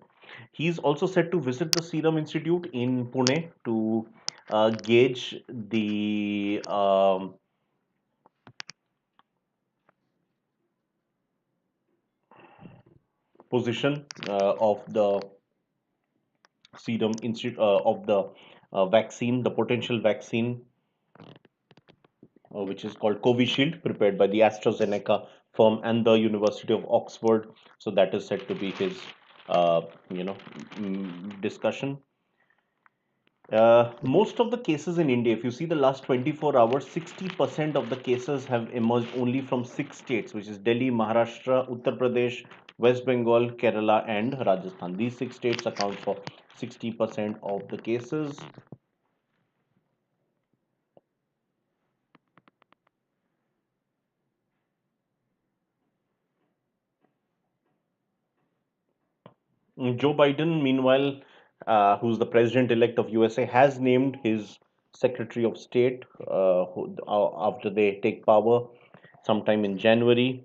He's also set to visit the Serum Institute in Pune to gauge the position of the Serum Institute of the vaccine, the potential vaccine, which is called Covishield, prepared by the AstraZeneca firm and the University of Oxford. So that is said to be his, discussion. Most of the cases in India, if you see the last 24 hours, 60% of the cases have emerged only from six states, which is Delhi, Maharashtra, Uttar Pradesh, West Bengal, Kerala, and Rajasthan. These six states account for 60% of the cases. Joe Biden, meanwhile, who's the president-elect of USA, has named his Secretary of State after they take power sometime in January.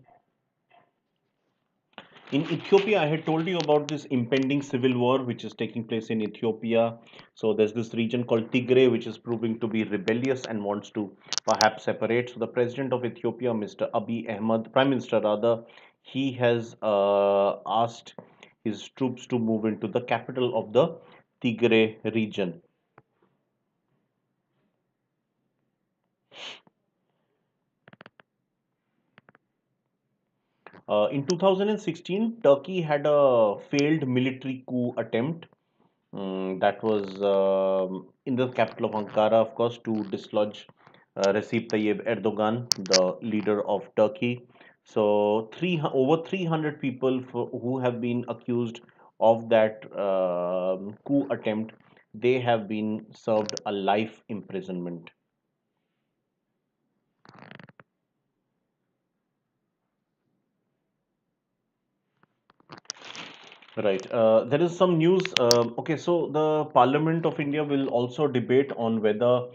In Ethiopia, I had told you about this impending civil war which is taking place in Ethiopia. So there's this region called Tigray which is proving to be rebellious and wants to perhaps separate. So the president of Ethiopia, Mr. Abiy Ahmed, Prime Minister rather, he has asked his troops to move into the capital of the Tigray region. In 2016, Turkey had a failed military coup attempt. That was in the capital of Ankara, of course, to dislodge Recep Tayyip Erdogan, the leader of Turkey. So, over 300 people who have been accused of that coup attempt, they have been served a life imprisonment. Right. There is some news. Okay, so the Parliament of India will also debate on whether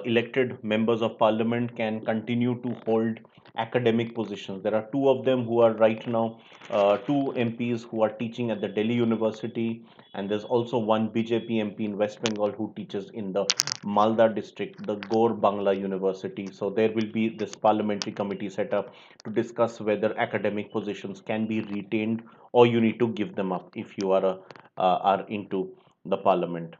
elected members of Parliament can continue to hold academic positions. There are two of them who are right now, two MPs who are teaching at the Delhi University, and there's also one BJP MP in West Bengal who teaches in the Malda district, the Gor Bangla University. So there will be this parliamentary committee set up to discuss whether academic positions can be retained or you need to give them up if you are into the parliament.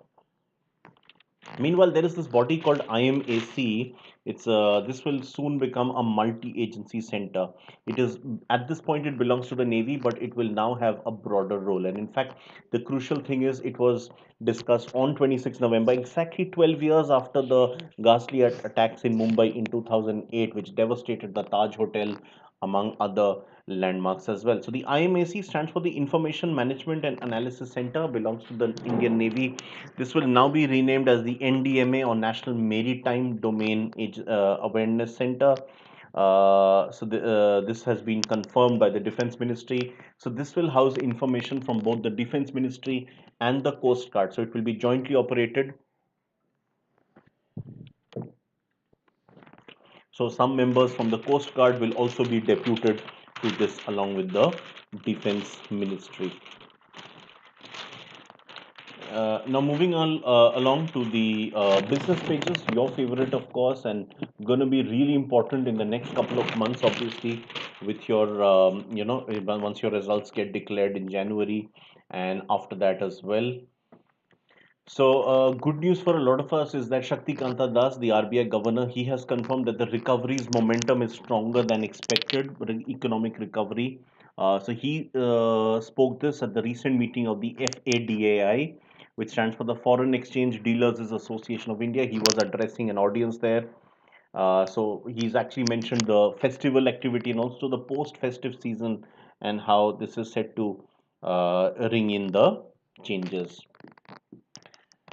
Meanwhile, there is this body called IMAC. This will soon become a multi-agency center. It is at this point it belongs to the Navy, but it will now have a broader role. And in fact, the crucial thing is it was discussed on 26 November, exactly 12 years after the ghastly attacks in Mumbai in 2008, which devastated the Taj Hotel, among other landmarks as well. So the IMAC stands for the Information Management and Analysis Center, belongs to the Indian Navy. This will now be renamed as the NDMA, or National Maritime Domain Awareness Center. This has been confirmed by the Defense Ministry. So this will house information from both the Defense Ministry and the Coast Guard. So it will be jointly operated. So some members from the Coast Guard will also be deputed to this along with the defense ministry. Now moving on along to the business pages, your favorite of course, and going to be really important in the next couple of months, obviously, with your once your results get declared in January, and after that as well. So, good news for a lot of us is that Shakti Kanta Das, the RBI governor, he has confirmed that the recovery's momentum is stronger than expected, economic recovery. So, he spoke this at the recent meeting of the FADAI, which stands for the Foreign Exchange Dealers Association of India. He was addressing an audience there. So, he's actually mentioned the festival activity and also the post festive season and how this is set to ring in the changes.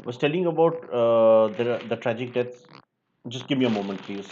Was telling about the tragic deaths. Just give me a moment, please.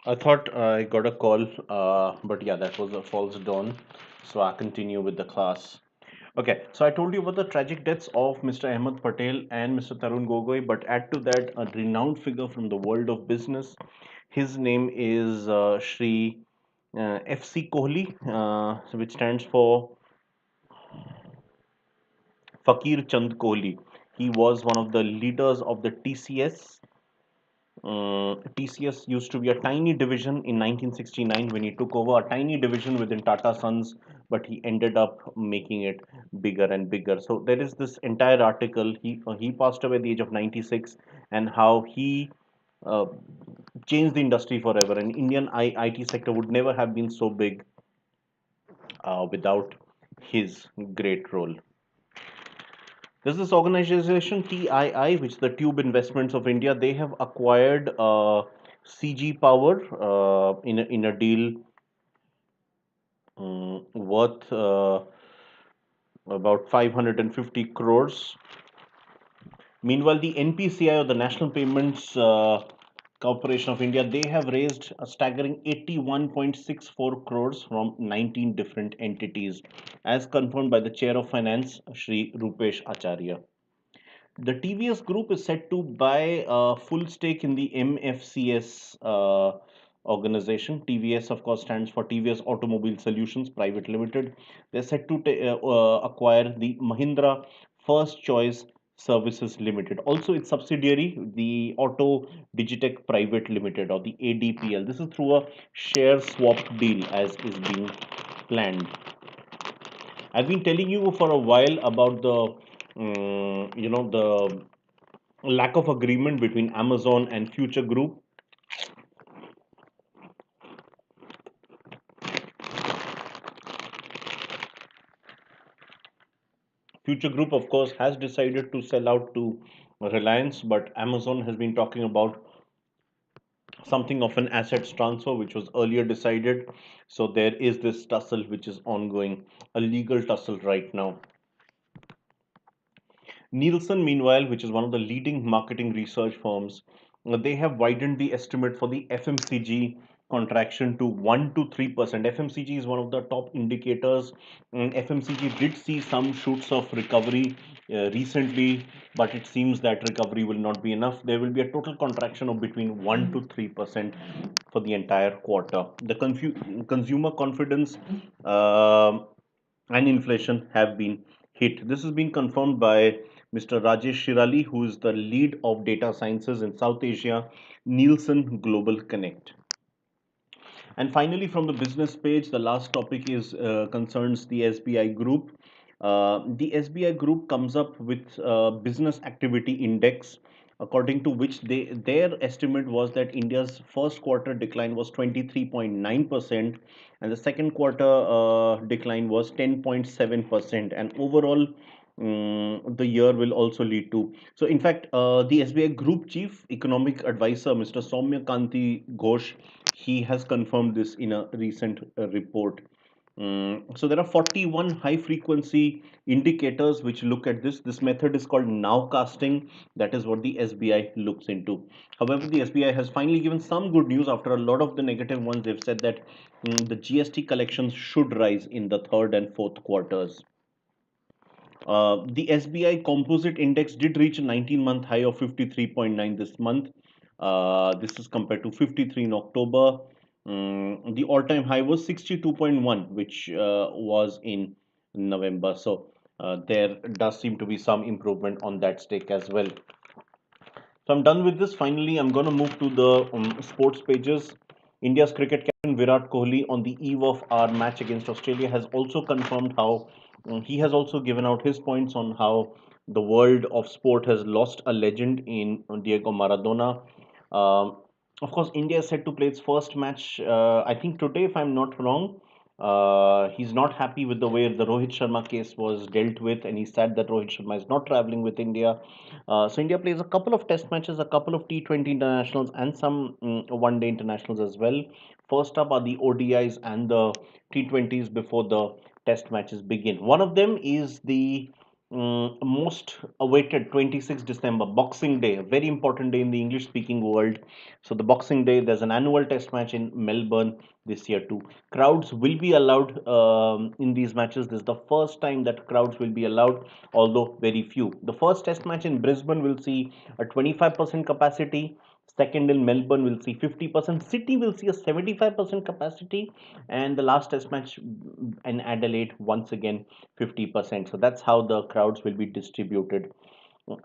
I thought I got a call, but yeah, that was a false dawn. So I continue with the class. Okay, so I told you about the tragic deaths of Mr. Ahmed Patel and Mr. Tarun Gogoi, but add to that a renowned figure from the world of business. His name is Shri FC Kohli, which stands for Fakir Chand Kohli. He was one of the leaders of the TCS. TCS used to be a tiny division in 1969 when he took over, a tiny division within Tata Sons, but he ended up making it bigger and bigger. So there is this entire article. He passed away at the age of 96, and how he uh, changed the industry forever. And Indian IT sector would never have been so big without his great role. There's this organization TII, which is the Tube Investments of India. They have acquired CG Power in a deal worth about 550 crores. Meanwhile, the NPCI, or the National Payments Corporation of India, they have raised a staggering 81.64 crores from 19 different entities, as confirmed by the Chair of Finance, Shri Rupesh Acharya. The TVS Group is set to buy a full stake in the MFCS organization. TVS, of course, stands for TVS Automobile Solutions Private Limited. They're set to acquire the Mahindra First Choice Services Limited. Also, its subsidiary, the Auto Digitech Private Limited, or the ADPL. This is through a share swap deal, as is being planned. I've been telling you for a while about the lack of agreement between Amazon and Future Group. Future Group, of course, has decided to sell out to Reliance, but Amazon has been talking about something of an assets transfer, which was earlier decided. So there is this tussle which is ongoing, a legal tussle right now. Nielsen, meanwhile, which is one of the leading marketing research firms, they have widened the estimate for the FMCG contraction to 1 to 3%. FMCG is one of the top indicators. FMCG did see some shoots of recovery recently, but it seems that recovery will not be enough. There will be a total contraction of between 1 to 3% for the entire quarter. The consumer confidence and inflation have been hit. This has been confirmed by Mr. Rajesh Shirali, who is the lead of data sciences in South Asia, Nielsen Global Connect. And finally, from the business page, the last topic is concerns the SBI Group. The SBI Group comes up with business activity index, according to which their estimate was that India's first quarter decline was 23.9%, and the second quarter decline was 10.7%, and overall the year will also lead to. So, in fact, the SBI Group Chief Economic Advisor, Mr. Soumya Kanti Ghosh, he has confirmed this in a recent report. So there are 41 high frequency indicators which look at this. This method is called nowcasting. That is what the SBI looks into. However, the SBI has finally given some good news after a lot of the negative ones. They've said that the GST collections should rise in the third and fourth quarters. The SBI Composite Index did reach a 19-month high of 53.9 this month. This is compared to 53 in October. The all-time high was 62.1, which was in November. So there does seem to be some improvement on that stake as well. So I'm done with this. Finally, I'm going to move to the sports pages. India's cricket captain Virat Kohli, on the eve of our match against Australia, has also confirmed how he has also given out his points on how the world of sport has lost a legend in Diego Maradona. Of course, India is set to play its first match, I think today, if I'm not wrong. He's not happy with the way the Rohit Sharma case was dealt with, and he said that Rohit Sharma is not traveling with India. So India plays a couple of test matches, a couple of T20 internationals, and some one-day internationals as well. First up are the ODIs and the T20s before the test matches begin. One of them is the most awaited 26th December, Boxing Day, a very important day in the English speaking world. So, the Boxing Day, there's an annual test match in Melbourne this year too. Crowds will be allowed in these matches. This is the first time that crowds will be allowed, although very few. The first test match in Brisbane will see a 25% capacity. Second in Melbourne will see 50%. Sydney will see a 75% capacity. And the last test match in Adelaide, once again, 50%. So that's how the crowds will be distributed.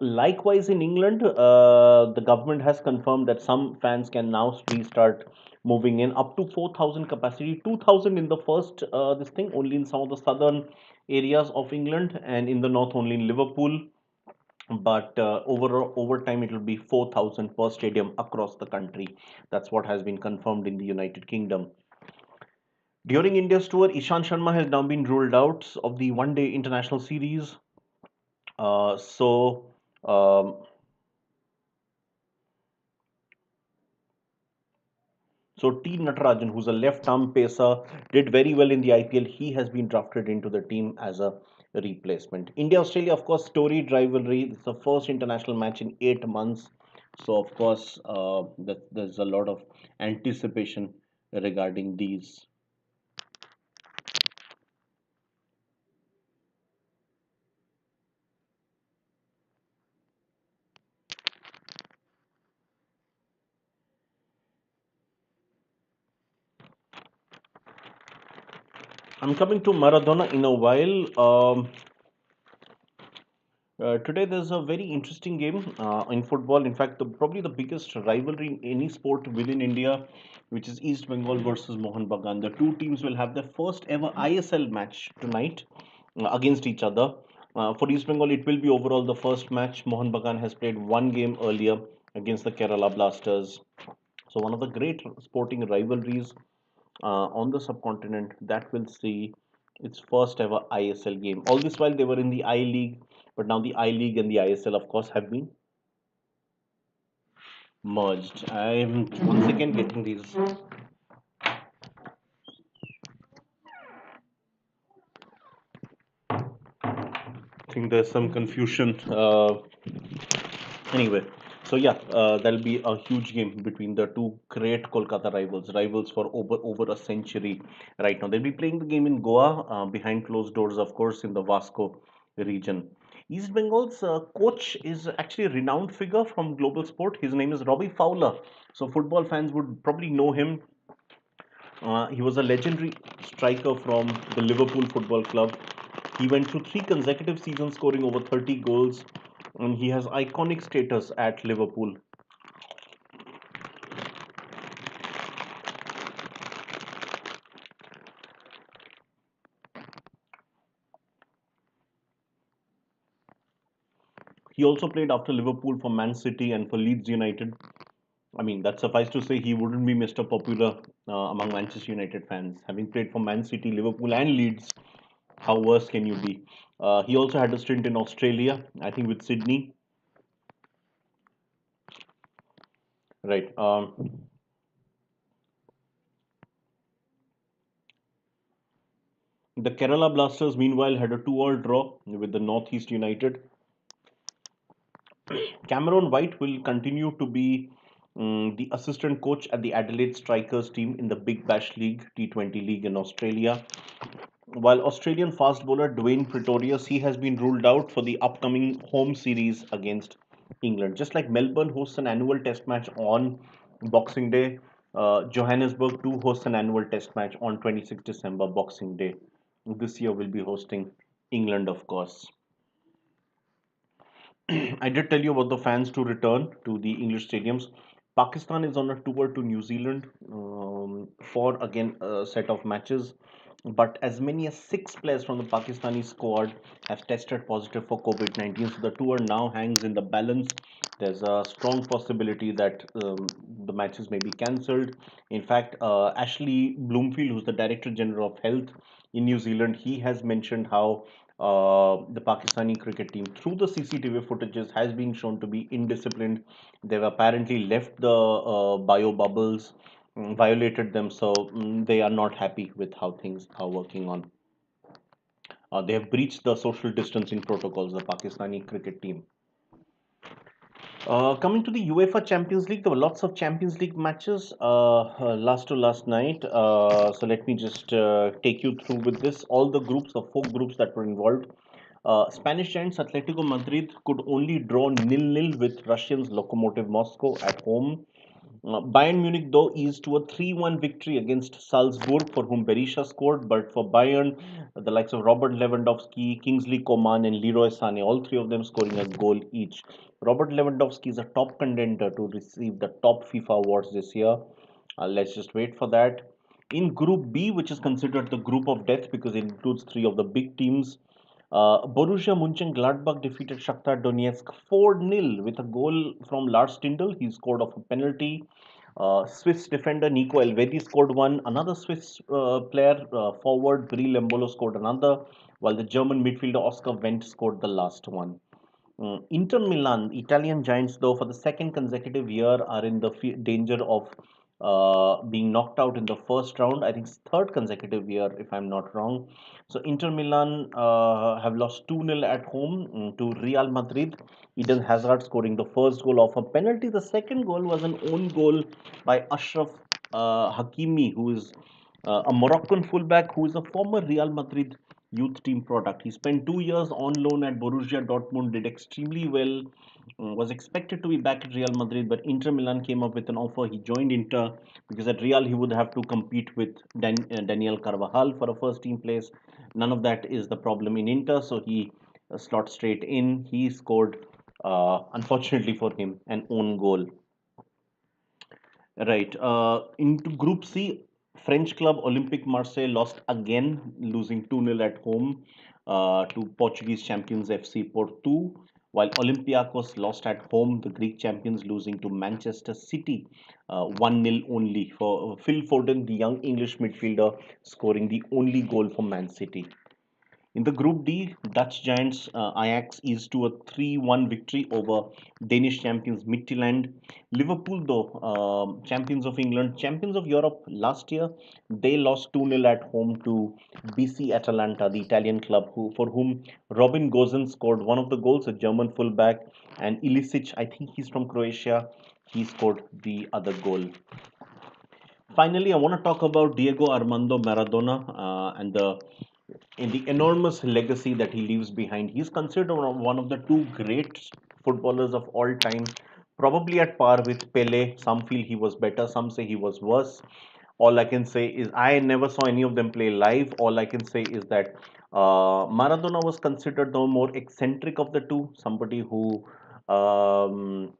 Likewise, in England, the government has confirmed that some fans can now restart moving in up to 4,000 capacity, 2,000 in the first this thing only in some of the southern areas of England, and in the north only in Liverpool. But over time, it will be 4,000 per stadium across the country. That's what has been confirmed in the United Kingdom. During India's tour, Ishan Sharma has now been ruled out of the one-day international series. Uh, so. Um, So T Natarajan, who's a left-arm pacer, did very well in the IPL. He has been drafted into the team as a replacement. India-Australia, of course, storied rivalry. It's the first international match in 8 months. So, of course, there's a lot of anticipation regarding these. I'm coming to Maradona in a while. Today there's a very interesting game in football. In fact, probably the biggest rivalry in any sport within India, which is East Bengal versus Mohun Bagan. The two teams will have their first ever ISL match tonight against each other. For East Bengal, it will be overall the first match. Mohun Bagan has played one game earlier against the Kerala Blasters. So one of the great sporting rivalries on the subcontinent that will see its first ever ISL game. All this while they were in the I League, but now the I League and the ISL, of course, have been merged. I'm once again getting these. I think there's some confusion. Anyway, So yeah, that'll be a huge game between the two great Kolkata rivals for over a century. Right now they'll be playing the game in Goa, behind closed doors, of course, in the Vasco region. East Bengal's coach is actually a renowned figure from global sport. His name is Robbie Fowler, so football fans would probably know him. He was a legendary striker from the Liverpool Football Club. He went through three consecutive seasons scoring over 30 goals, and he has iconic status at Liverpool. He also played after Liverpool for Man City and for Leeds United. I mean, that suffice to say, he wouldn't be Mr. Popular among Manchester United fans. Having played for Man City, Liverpool, and Leeds, how worse can you be? He also had a stint in Australia, I think with Sydney. Right. The Kerala Blasters, meanwhile, had a 2-all draw with the Northeast United. Cameron White will continue to be the assistant coach at the Adelaide Strikers team in the Big Bash League, T20 League in Australia. While Australian fast bowler Dwayne Pretorius, he has been ruled out for the upcoming home series against England. Just like Melbourne hosts an annual test match on Boxing Day, Johannesburg too hosts an annual test match on 26 December, Boxing Day. This year will be hosting England, of course. I did tell you about the fans to return to the English stadiums. Pakistan is on a tour to New Zealand for again a set of matches, but as many as six players from the Pakistani squad have tested positive for COVID-19. So the tour now hangs in the balance. There's a strong possibility that the matches may be cancelled. In fact, Ashley Bloomfield, who's the Director General of Health in New Zealand, he has mentioned how the Pakistani cricket team, through the CCTV footages, has been shown to be indisciplined. They've apparently left the bio bubbles, violated them, so they are not happy with how things are working on. They have breached the social distancing protocols, the Pakistani cricket team. Coming to the UEFA Champions League, there were lots of Champions League matches last to last night. So let me just take you through with this. All the groups, the four groups that were involved. Spanish giants Atletico Madrid could only draw nil-nil with Russians Lokomotiv Moscow at home. Bayern Munich, though, eased to a 3-1 victory against Salzburg, for whom Berisha scored. But for Bayern, the likes of Robert Lewandowski, Kingsley Coman, and Leroy Sané, all three of them scoring a goal each. Robert Lewandowski is a top contender to receive the top FIFA awards this year. Let's just wait for that. In Group B, which is considered the group of death because it includes three of the big teams, Borussia Mönchengladbach defeated Shakhtar Donetsk 4-0 with a goal from Lars Stindl. He scored off a penalty. Swiss defender Nico Elvedi scored one. Another Swiss player, forward Breel Embolo, scored another, while the German midfielder Oscar Wendt scored the last one. Inter Milan, Italian giants, though, for the second consecutive year, are in the danger of being knocked out in the first round. I think it's third consecutive year, if I'm not wrong. So Inter Milan have lost 2-0 at home to Real Madrid. Eden Hazard scoring the first goal off a penalty. The second goal was an own goal by Ashraf Hakimi, who is a Moroccan fullback who is a former Real Madrid youth team product. He spent 2 years on loan at Borussia Dortmund, did extremely well, was expected to be back at Real Madrid, but Inter Milan came up with an offer. He joined Inter because at Real he would have to compete with Daniel Carvajal for a first team place. None of that is the problem in Inter, so he slots straight in. He scored, unfortunately for him, an own goal. Right. Into Group C, French club Olympique Marseille lost again, losing 2-0 at home to Portuguese champions FC Porto, while Olympiacos lost at home, the Greek champions losing to Manchester City 1-0 only, for Phil Foden, the young English midfielder, scoring the only goal for Man City. In the Group D, Dutch giants Ajax eased to a 3-1 victory over Danish champions Midtjylland. Liverpool, though, champions of England, champions of Europe last year, they lost 2-0 at home to BC Atalanta, the Italian club, for whom Robin Gosens scored one of the goals, a German fullback, and Ilicic, I think he's from Croatia, he scored the other goal. Finally, I want to talk about Diego Armando Maradona and the enormous legacy that he leaves behind. He's considered one of the two great footballers of all time, probably at par with Pele. Some feel he was better, some say he was worse. All I can say is I never saw any of them play live. All I can say is that Maradona was considered the more eccentric of the two, somebody who um,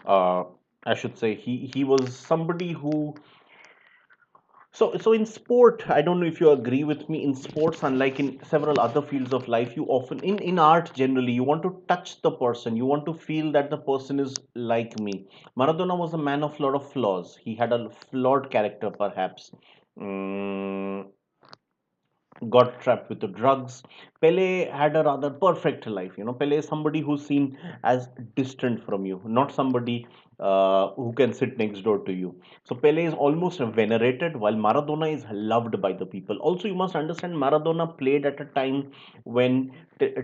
uh, I should say he was somebody who so in sport, I don't know if you agree with me. In sports, unlike in several other fields of life, you often in art generally you want to touch the person. You want to feel that the person is like me. Maradona was a man of lot of flaws. He had a flawed character, perhaps. Mm, got trapped with the drugs. Pele had a rather perfect life. Pele is somebody who's seen as distant from you, not somebody who can sit next door to you. So Pele is almost venerated, while Maradona is loved by the people. Also, you must understand Maradona played at a time when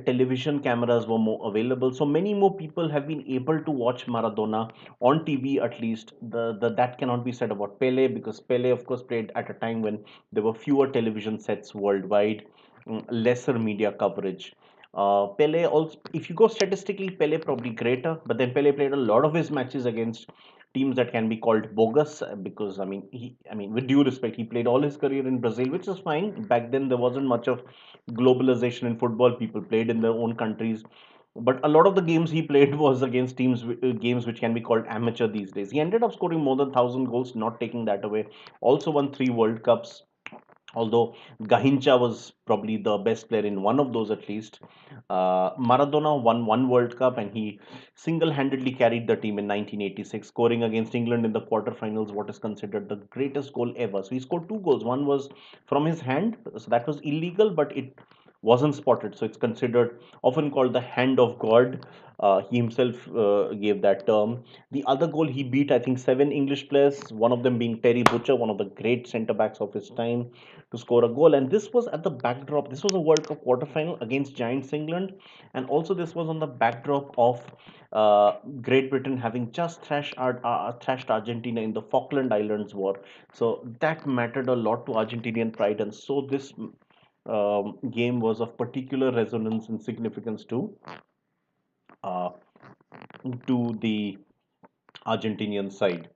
television cameras were more available. So many more people have been able to watch Maradona on TV at least. That cannot be said about Pele because Pele, of course, played at a time when there were fewer television sets worldwide, lesser media coverage. Pele also, if you go statistically, Pele probably greater, but then Pele played a lot of his matches against teams that can be called bogus because with due respect, he played all his career in Brazil, which is fine. Back then, there wasn't much of globalization in football. People played in their own countries, but a lot of the games he played was against games which can be called amateur these days. He ended up scoring more than 1,000 goals, not taking that away. Also won 3 World Cups, although Gahincha was probably the best player in one of those at least. Maradona won 1 World Cup and he single-handedly carried the team in 1986, scoring against England in the quarterfinals what is considered the greatest goal ever. So he scored 2 goals. One was from his hand, so that was illegal, but it wasn't spotted. So it's considered often called the hand of God. He himself gave that term. The other goal he beat, I think, 7 English players, one of them being Terry Butcher, one of the great centre backs of his time, to score a goal. And this was at the backdrop, this was a World Cup quarterfinal against Giants England. And also, this was on the backdrop of Great Britain having just thrashed Argentina in the Falkland Islands War. So that mattered a lot to Argentinian pride. And so this game was of particular resonance and significance uh, to the Argentinian side.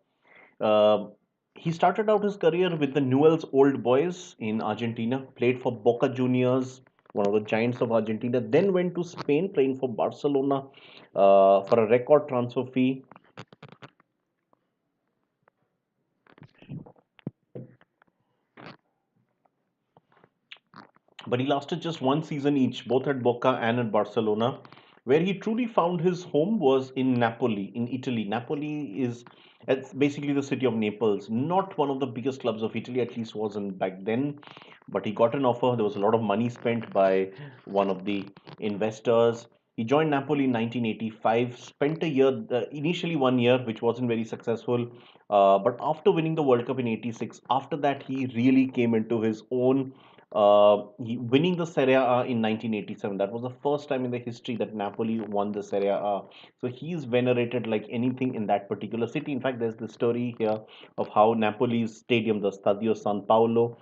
Uh, he started out his career with the Newell's Old Boys in Argentina, played for Boca Juniors, one of the giants of Argentina, then went to Spain, playing for Barcelona for a record transfer fee. But he lasted just one season each, both at Boca and at Barcelona. Where he truly found his home was in Napoli, in Italy. Napoli is it's basically the city of Naples, not one of the biggest clubs of Italy, at least wasn't back then. But he got an offer. There was a lot of money spent by one of the investors. He joined Napoli in 1985, spent a year, initially 1 year, which wasn't very successful. But after winning the World Cup in 86, after that, he really came into his own winning the Serie A in 1987. That was the first time in the history that Napoli won the Serie A. So he is venerated like anything in that particular city. In fact, there's the story here of how Napoli's stadium, the Stadio San Paolo,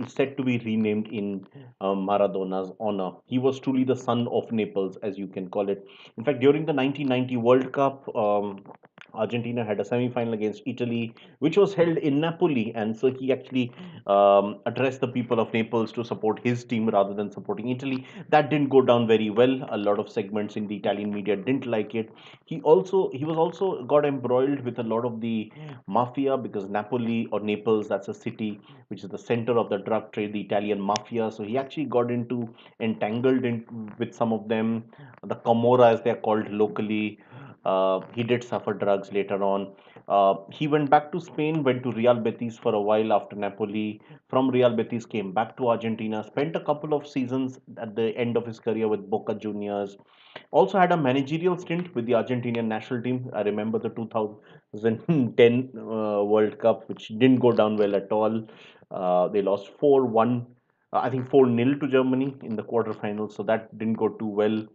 is said to be renamed in Maradona's honor. He was truly the son of Naples, as you can call it. In fact, during the 1990 World Cup, Argentina had a semi-final against Italy, which was held in Napoli, and so he actually addressed the people of Naples to support his team rather than supporting Italy. That didn't go down very well. A lot of segments in the Italian media didn't like it. He was also got embroiled with a lot of the mafia because Napoli or Naples, that's a city which is the center of the drug trade, the Italian mafia. So he actually got entangled in with some of them, the Camorra as they're called locally. He did suffer drugs later on. He went back to Spain, went to Real Betis for a while after Napoli. From Real Betis, came back to Argentina, spent a couple of seasons at the end of his career with Boca Juniors. Also had a managerial stint with the Argentinian national team. I remember the 2010 World Cup, which didn't go down well at all. They lost 4-1, I think 4-0 to Germany in the quarterfinals, so that didn't go too well.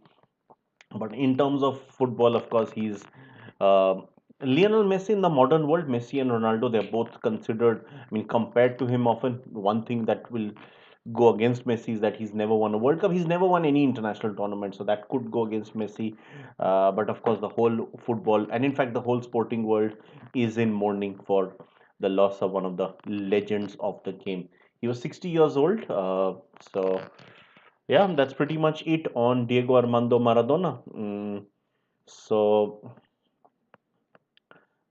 But in terms of football, of course, he's uh, Lionel Messi in the modern world. Messi and Ronaldo, they're both considered. I mean, compared to him, often one thing that will go against Messi is that he's never won a World Cup. He's never won any international tournament, so that could go against Messi. But of course, the whole football and in fact the whole sporting world is in mourning for the loss of one of the legends of the game. He was 60 years old. So yeah, that's pretty much it on Diego Armando Maradona. So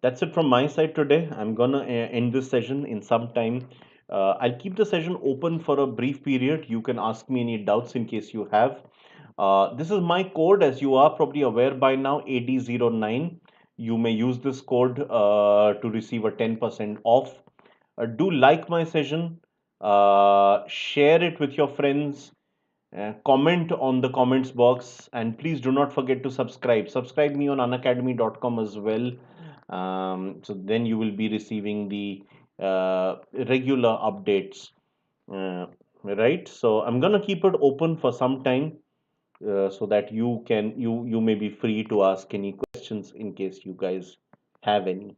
that's it from my side today. I'm gonna end this session in some time. I'll keep the session open for a brief period. You can ask me any doubts in case you have. This is my code, as you are probably aware by now, AD09. You may use this code to receive a 10% off. Do like my session, share it with your friends, comment on the comments box, and please do not forget to subscribe me on unacademy.com as well. So then you will be receiving the regular updates, right? So I'm gonna keep it open for some time, so that you may be free to ask any questions in case you guys have any.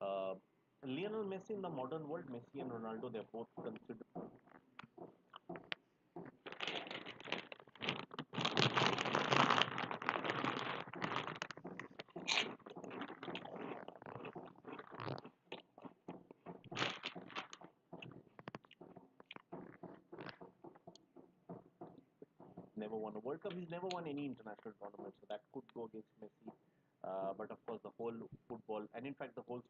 uh, Lionel Messi in the modern world, Messi and Ronaldo, they're both considered. Never won a World Cup. He's never won any international tournament, so that could go against Messi. But of course, the whole football, and in fact, the whole.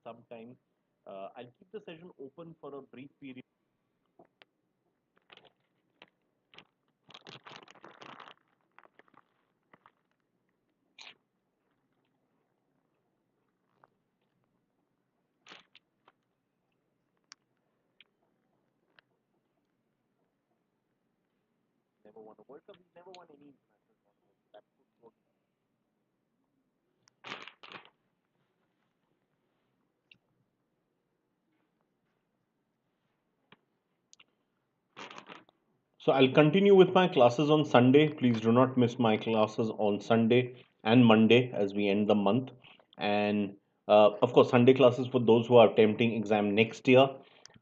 Sometime. I'll keep the session open for a brief period. Never won a World Cup. He's never won any international tournament. That could go. So I'll continue with my classes on Sunday. Please do not miss my classes on Sunday and Monday as we end the month. And of course, Sunday classes for those who are attempting exam next year,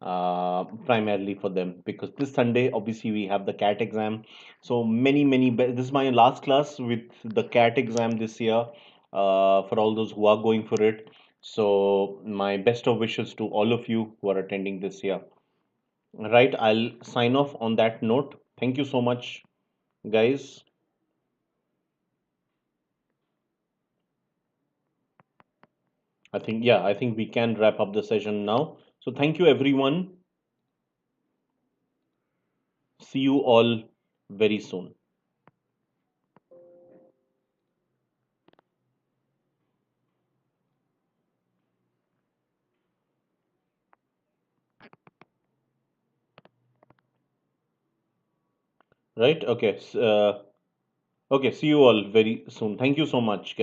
primarily for them, because this Sunday, obviously, we have the CAT exam. So this is my last class with the CAT exam this year, for all those who are going for it. So my best of wishes to all of you who are attending this year. Right, I'll sign off on that note. Thank you so much, guys. I think we can wrap up the session now. So thank you, everyone. See you all very soon. Right? Okay. Okay. See you all very soon. Thank you so much, guys.